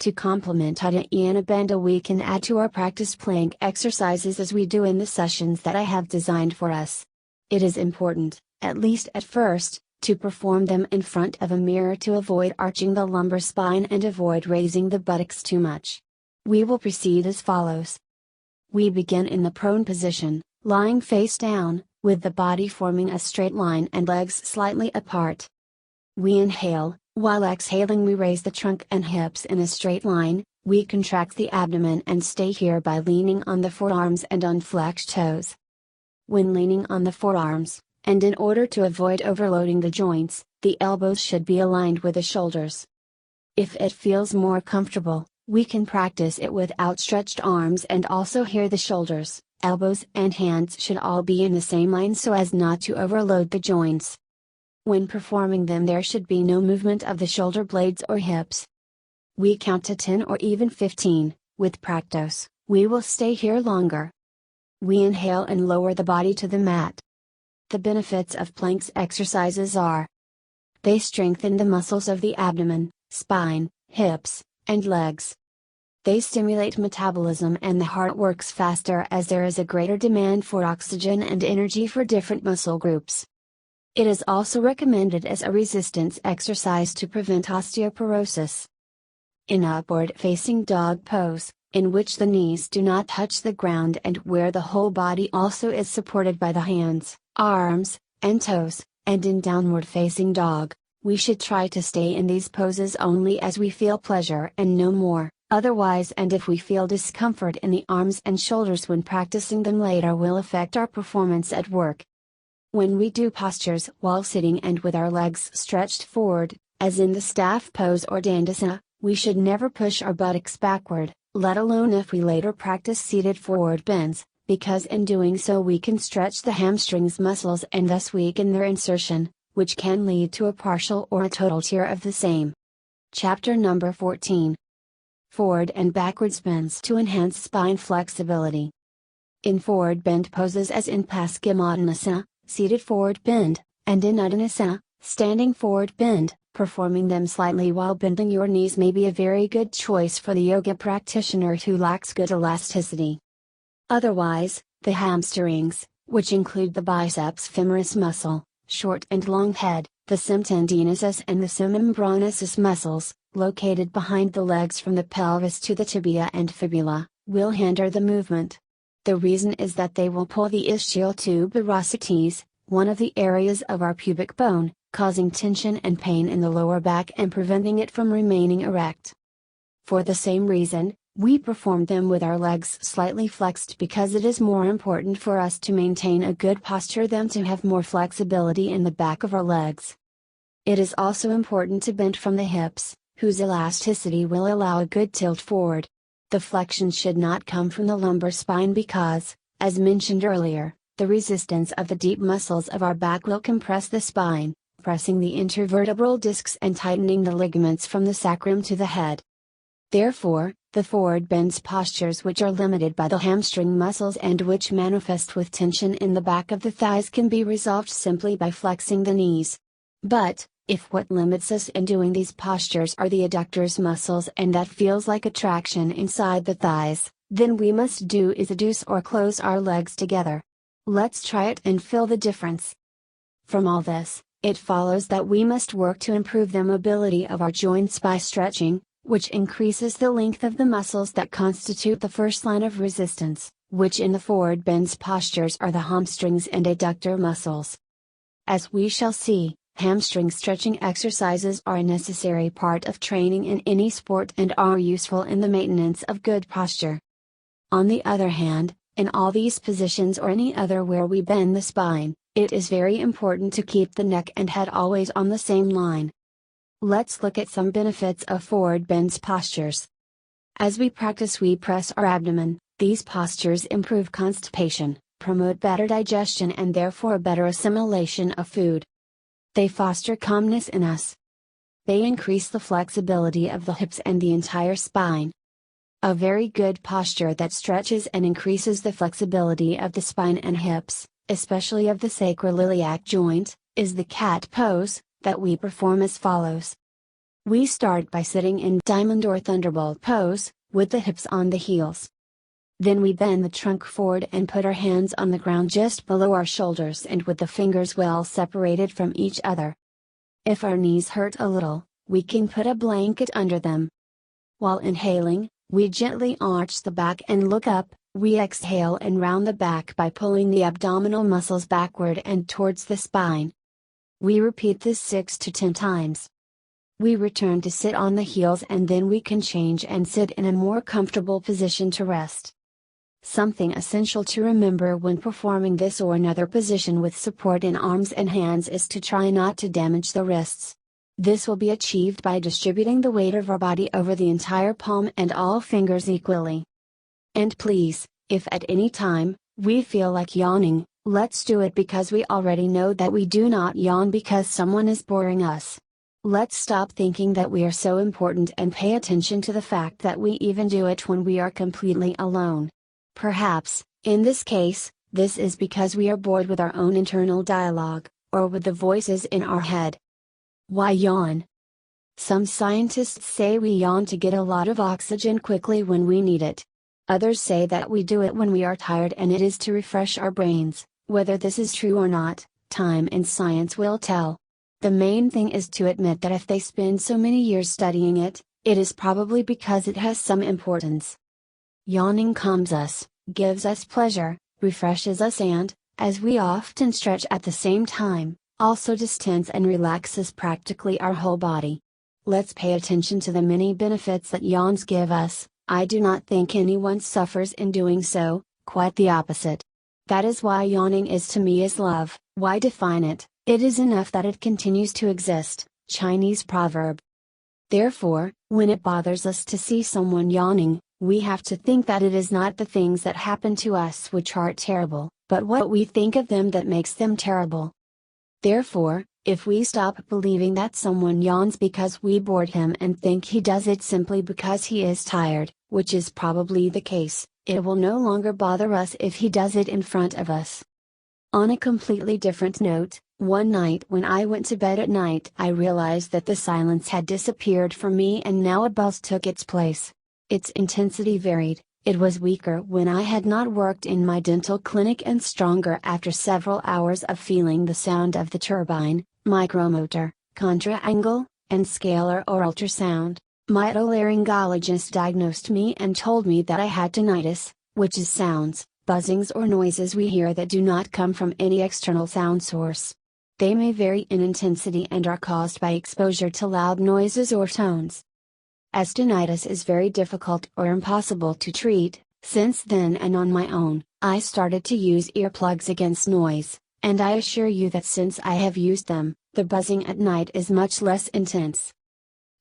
To complement Udayana Bandha, we can add to our practice plank exercises as we do in the sessions that I have designed for us. It is important, at least at first, to perform them in front of a mirror to avoid arching the lumbar spine and avoid raising the buttocks too much. We will proceed as follows. We begin in the prone position, lying face down, with the body forming a straight line and legs slightly apart. We inhale, while exhaling we raise the trunk and hips in a straight line. We contract the abdomen and stay here by leaning on the forearms and on flexed toes. When leaning on the forearms, and in order to avoid overloading the joints, the elbows should be aligned with the shoulders. If it feels more comfortable, we can practice it with outstretched arms, and also here the shoulders, elbows and hands should all be in the same line so as not to overload the joints. When performing them, there should be no movement of the shoulder blades or hips. We count to 10 or even 15, with practice, we will stay here longer. We inhale and lower the body to the mat. The benefits of planks exercises are: they strengthen the muscles of the abdomen, spine, hips, and legs. They stimulate metabolism and the heart works faster as there is a greater demand for oxygen and energy for different muscle groups. It is also recommended as a resistance exercise to prevent osteoporosis. In upward facing dog pose, in which the knees do not touch the ground and where the whole body also is supported by the hands, arms, and toes, and in downward facing dog, we should try to stay in these poses only as we feel pleasure and no more. Otherwise, and if we feel discomfort in the arms and shoulders when practicing them later, will affect our performance at work. When we do postures while sitting and with our legs stretched forward, as in the staff pose or dandasana, we should never push our buttocks backward, let alone if we later practice seated forward bends, because in doing so we can stretch the hamstrings muscles and thus weaken their insertion, which can lead to a partial or a total tear of the same. Chapter number 14. Forward and backwards bends to enhance spine flexibility. In forward bend poses as in Paschimottanasana, seated forward bend, and in Uttanasana, standing forward bend, performing them slightly while bending your knees may be a very good choice for the yoga practitioner who lacks good elasticity. Otherwise, the hamstrings, which include the biceps femoris muscle, short and long head, the semtendinosus and the semimembranosus muscles, located behind the legs from the pelvis to the tibia and fibula, will hinder the movement. The reason is that they will pull the ischial tuberosities, one of the areas of our pubic bone, causing tension and pain in the lower back and preventing it from remaining erect. For the same reason, we perform them with our legs slightly flexed because it is more important for us to maintain a good posture than to have more flexibility in the back of our legs. It is also important to bend from the hips, whose elasticity will allow a good tilt forward. The flexion should not come from the lumbar spine because, as mentioned earlier, the resistance of the deep muscles of our back will compress the spine, pressing the intervertebral discs and tightening the ligaments from the sacrum to the head. Therefore, the forward bends postures which are limited by the hamstring muscles and which manifest with tension in the back of the thighs can be resolved simply by flexing the knees. But, if what limits us in doing these postures are the adductors muscles and that feels like a traction inside the thighs, then we must do is adduce or close our legs together. Let's try it and feel the difference. From all this, it follows that we must work to improve the mobility of our joints by stretching, which increases the length of the muscles that constitute the first line of resistance, which in the forward bends postures are the hamstrings and adductor muscles. As we shall see, hamstring stretching exercises are a necessary part of training in any sport and are useful in the maintenance of good posture. On the other hand, in all these positions or any other where we bend the spine, it is very important to keep the neck and head always on the same line. Let's look at some benefits of forward bends postures. As we practice, we press our abdomen. These postures improve constipation, promote better digestion and therefore better assimilation of food. They foster calmness in us. They increase the flexibility of the hips and the entire spine. A very good posture that stretches and increases the flexibility of the spine and hips, especially of the sacroiliac joint, is the cat pose, that we perform as follows. We start by sitting in diamond or thunderbolt pose, with the hips on the heels. Then we bend the trunk forward and put our hands on the ground just below our shoulders and with the fingers well separated from each other. If our knees hurt a little, we can put a blanket under them. While inhaling, we gently arch the back and look up. We exhale and round the back by pulling the abdominal muscles backward and towards the spine. We repeat this 6 to 10 times. We return to sit on the heels and then we can change and sit in a more comfortable position to rest. Something essential to remember when performing this or another position with support in arms and hands is to try not to damage the wrists. This will be achieved by distributing the weight of our body over the entire palm and all fingers equally. And please, if at any time, we feel like yawning, Let's do it because we already know that we do not yawn because someone is boring us. Let's stop thinking that we are so important and pay attention to the fact that we even do it when we are completely alone. Perhaps, in this case, this is because we are bored with our own internal dialogue, or with the voices in our head. Why yawn? Some scientists say we yawn to get a lot of oxygen quickly when we need it. Others say that we do it when we are tired and it is to refresh our brains. Whether this is true or not, time and science will tell. The main thing is to admit that if they spend so many years studying it, it is probably because it has some importance. Yawning calms us, gives us pleasure, refreshes us and, as we often stretch at the same time, also distends and relaxes practically our whole body. Let's pay attention to the many benefits that yawns give us. I do not think anyone suffers in doing so, quite the opposite. That is why yawning is to me as love. Why define it? It is enough that it continues to exist. Chinese proverb. Therefore, when it bothers us to see someone yawning, we have to think that it is not the things that happen to us which are terrible, but what we think of them that makes them terrible. Therefore, if we stop believing that someone yawns because we bored him and think he does it simply because he is tired, which is probably the case, it will no longer bother us if he does it in front of us. On a completely different note, one night when I went to bed at night I realized that the silence had disappeared from me and now a buzz took its place. Its intensity varied. It was weaker when I had not worked in my dental clinic and stronger after several hours of feeling the sound of the turbine, micromotor, contraangle, and scalar or ultrasound. My otolaryngologist diagnosed me and told me that I had tinnitus, which is sounds, buzzings or noises we hear that do not come from any external sound source. They may vary in intensity and are caused by exposure to loud noises or tones. As tinnitus is very difficult or impossible to treat, since then and on my own, I started to use earplugs against noise, and I assure you that since I have used them, the buzzing at night is much less intense.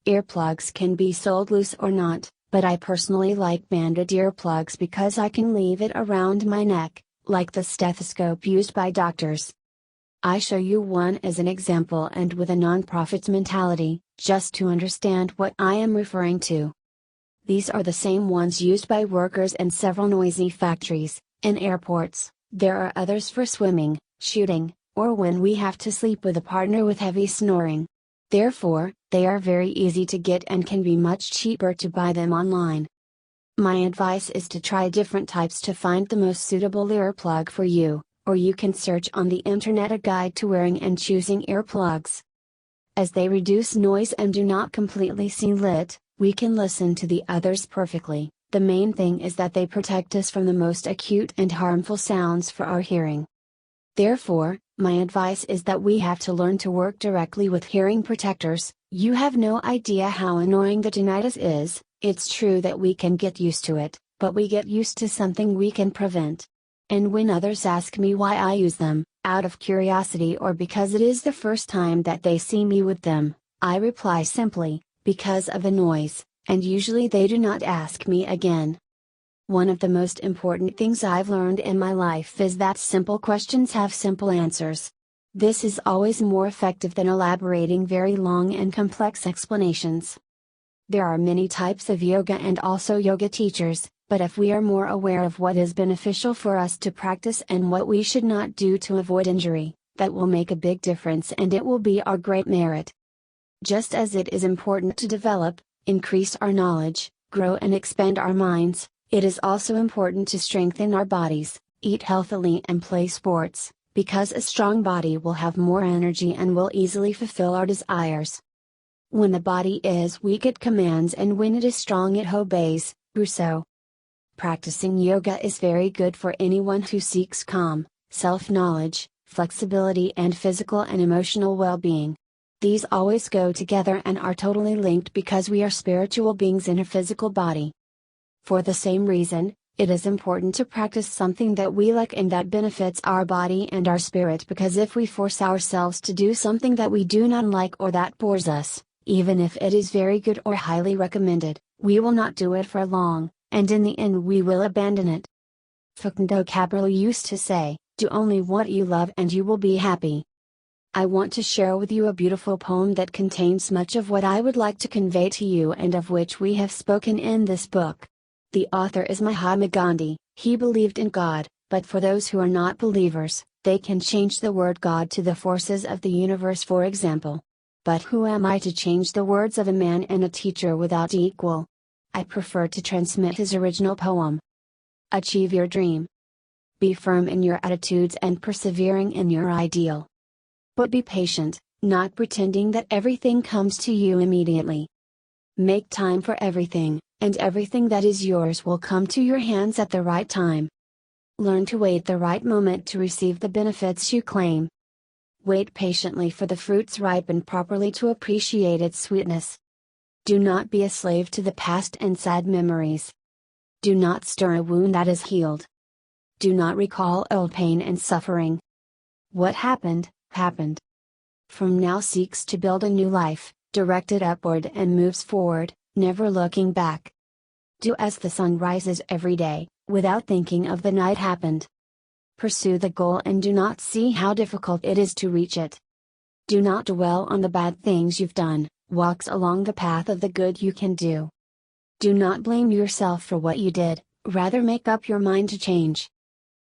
Earplugs can be sold loose or not, but I personally like banded earplugs because I can leave it around my neck, like the stethoscope used by doctors. I show you one as an example and with a non-profit mentality, just to understand what I am referring to. These are the same ones used by workers in several noisy factories, in airports. There are others for swimming, shooting, or when we have to sleep with a partner with heavy snoring. Therefore, they are very easy to get and can be much cheaper to buy them online. My advice is to try different types to find the most suitable earplug for you, or you can search on the internet a guide to wearing and choosing earplugs. As they reduce noise and do not completely seal it, we can listen to the others perfectly. The main thing is that they protect us from the most acute and harmful sounds for our hearing. Therefore, my advice is that we have to learn to work directly with hearing protectors. You have no idea how annoying the tinnitus is. It's true that we can get used to it, but we get used to something we can prevent. And when others ask me why I use them, out of curiosity or because it is the first time that they see me with them, I reply simply, because of the noise, and usually they do not ask me again. One of the most important things I've learned in my life is that simple questions have simple answers. This is always more effective than elaborating very long and complex explanations. There are many types of yoga and also yoga teachers, but if we are more aware of what is beneficial for us to practice and what we should not do to avoid injury, that will make a big difference and it will be our great merit. Just as it is important to develop, increase our knowledge, grow and expand our minds, it is also important to strengthen our bodies, eat healthily and play sports, because a strong body will have more energy and will easily fulfill our desires. When the body is weak it commands and when it is strong it obeys. Rousseau. Practicing yoga is very good for anyone who seeks calm, self-knowledge, flexibility and physical and emotional well-being. These always go together and are totally linked because we are spiritual beings in a physical body. For the same reason, it is important to practice something that we like and that benefits our body and our spirit because if we force ourselves to do something that we do not like or that bores us, even if it is very good or highly recommended, we will not do it for long, and in the end we will abandon it. Fukundo Cabral used to say, Do only what you love and you will be happy. I want to share with you a beautiful poem that contains much of what I would like to convey to you and of which we have spoken in this book. The author is Mahatma Gandhi. He believed in God, but for those who are not believers, they can change the word God to the forces of the universe, for example. But who am I to change the words of a man and a teacher without equal? I prefer to transmit his original poem. Achieve your dream. Be firm in your attitudes and persevering in your ideal. But be patient, not pretending that everything comes to you immediately. Make time for everything, and everything that is yours will come to your hands at the right time. Learn to wait the right moment to receive the benefits you claim. Wait patiently for the fruits ripen properly to appreciate its sweetness. Do not be a slave to the past and sad memories. Do not stir a wound that is healed. Do not recall old pain and suffering. What happened, happened. From now seeks to build a new life, directed upward and moves forward, never looking back. Do as the sun rises every day, without thinking of the night happened. Pursue the goal and do not see how difficult it is to reach it. Do not dwell on the bad things you've done, walk along the path of the good you can do. Do not blame yourself for what you did, rather make up your mind to change.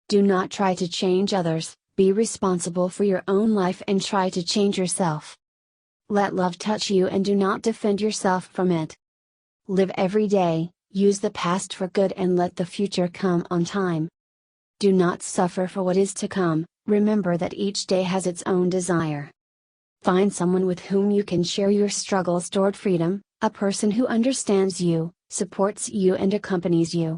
Do not try to change others, be responsible for your own life and try to change yourself. Let love touch you and do not defend yourself from it. Live every day, use the past for good and let the future come on time. Do not suffer for what is to come, remember that each day has its own desire. Find someone with whom you can share your struggles toward freedom, a person who understands you, supports you and accompanies you.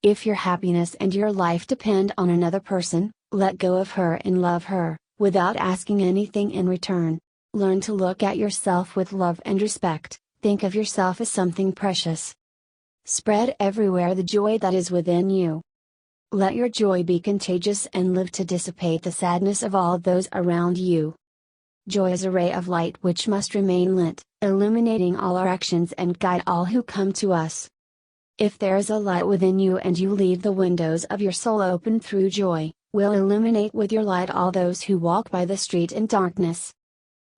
If your happiness and your life depend on another person, let go of her and love her, without asking anything in return. Learn to look at yourself with love and respect, think of yourself as something precious. Spread everywhere the joy that is within you. Let your joy be contagious and live to dissipate the sadness of all those around you. Joy is a ray of light which must remain lit, illuminating all our actions and guide all who come to us. If there is a light within you and you leave the windows of your soul open through joy, will illuminate with your light all those who walk by the street in darkness.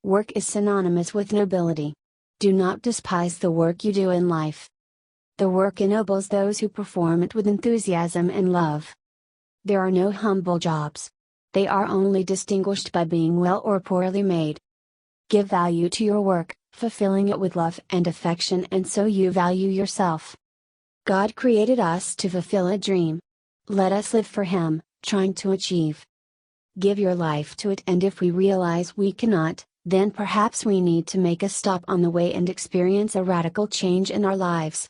Work is synonymous with nobility. Do not despise the work you do in life. The work ennobles those who perform it with enthusiasm and love. There are no humble jobs. They are only distinguished by being well or poorly made. Give value to your work, fulfilling it with love and affection, and so you value yourself. God created us to fulfill a dream. Let us live for Him, trying to achieve. Give your life to it, and if we realize we cannot, then perhaps we need to make a stop on the way and experience a radical change in our lives.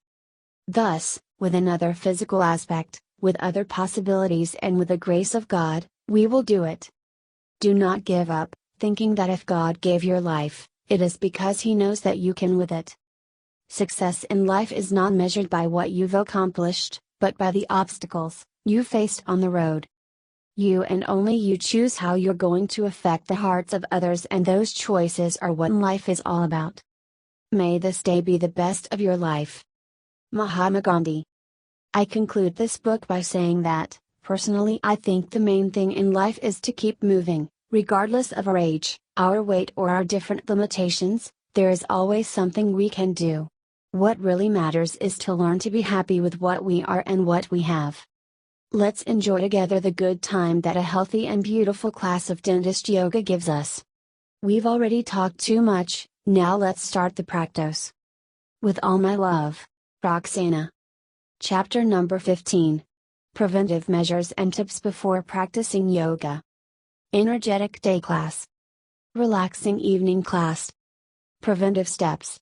Thus, with another physical aspect, with other possibilities and with the grace of God, we will do it. Do not give up, thinking that if God gave your life, it is because He knows that you can with it. Success in life is not measured by what you've accomplished, but by the obstacles you faced on the road. You and only you choose how you're going to affect the hearts of others, and those choices are what life is all about. May this day be the best of your life. Mahatma Gandhi. I conclude this book by saying that, personally, I think the main thing in life is to keep moving, regardless of our age, our weight, or our different limitations. There is always something we can do. What really matters is to learn to be happy with what we are and what we have. Let's enjoy together the good time that a healthy and beautiful class of dentist yoga gives us. We've already talked too much, now let's start the practice. With all my love, Roxana. Chapter number 15. Preventive measures and tips before practicing yoga. Energetic day class. Relaxing evening class. Preventive steps.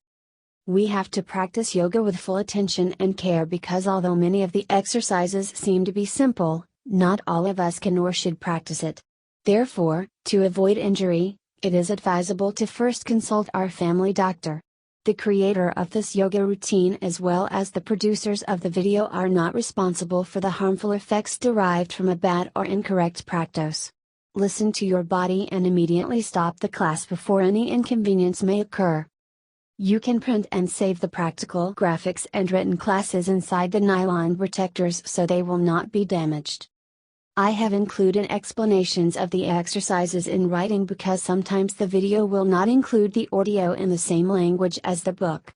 We have to practice yoga with full attention and care because although many of the exercises seem to be simple, not all of us can or should practice it. Therefore, to avoid injury, it is advisable to first consult our family doctor. The creator of this yoga routine as well as the producers of the video are not responsible for the harmful effects derived from a bad or incorrect practice. Listen to your body and immediately stop the class before any inconvenience may occur. You can print and save the practical graphics and written classes inside the nylon protectors so they will not be damaged. I have included explanations of the exercises in writing because sometimes the video will not include the audio in the same language as the book.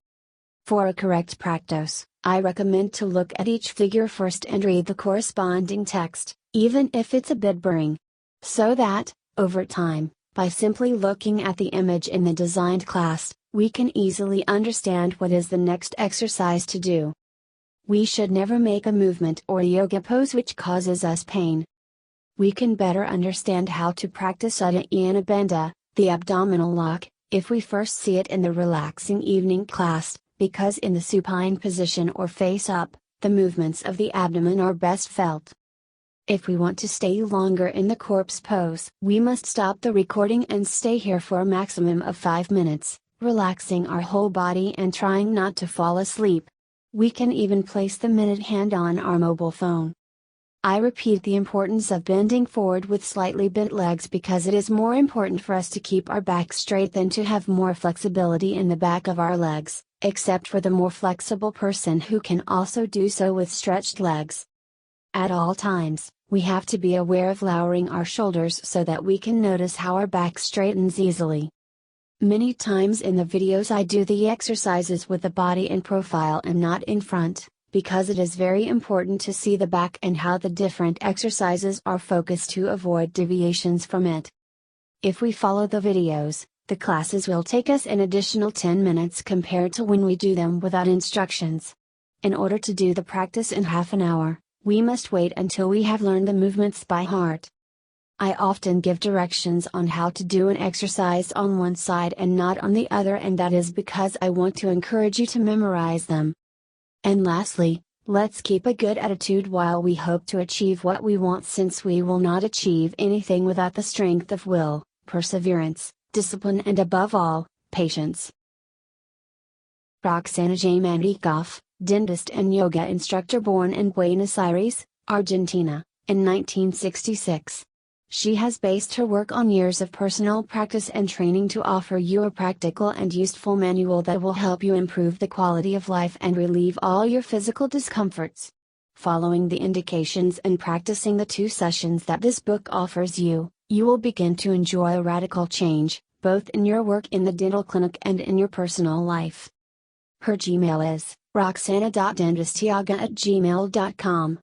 For a correct practice, I recommend to look at each figure first and read the corresponding text, even if it's a bit boring. So that, over time, by simply looking at the image in the designed class, we can easily understand what is the next exercise to do. We should never make a movement or a yoga pose which causes us pain. We can better understand how to practice Uddiyana Bandha, the abdominal lock, if we first see it in the relaxing evening class, because in the supine position or face up, the movements of the abdomen are best felt. If we want to stay longer in the corpse pose, we must stop the recording and stay here for a maximum of 5 minutes, relaxing our whole body and trying not to fall asleep. We can even place the minute hand on our mobile phone. I repeat the importance of bending forward with slightly bent legs because it is more important for us to keep our back straight than to have more flexibility in the back of our legs, except for the more flexible person who can also do so with stretched legs. At all times, we have to be aware of lowering our shoulders so that we can notice how our back straightens easily. Many times in the videos I do the exercises with the body in profile and not in front, because it is very important to see the back and how the different exercises are focused to avoid deviations from it. If we follow the videos, the classes will take us an additional 10 minutes compared to when we do them without instructions. In order to do the practice in half an hour, we must wait until we have learned the movements by heart. I often give directions on how to do an exercise on one side and not on the other, and that is because I want to encourage you to memorize them. And lastly, let's keep a good attitude while we hope to achieve what we want, since we will not achieve anything without the strength of will, perseverance, discipline, and above all, patience. Roxana J. Manticof, dentist and yoga instructor, born in Buenos Aires, Argentina, in 1966. She has based her work on years of personal practice and training to offer you a practical and useful manual that will help you improve the quality of life and relieve all your physical discomforts. Following the indications and practicing the 2 sessions that this book offers you, you will begin to enjoy a radical change, both in your work in the dental clinic and in your personal life. Her Gmail is roxana.dentistyoga@gmail.com.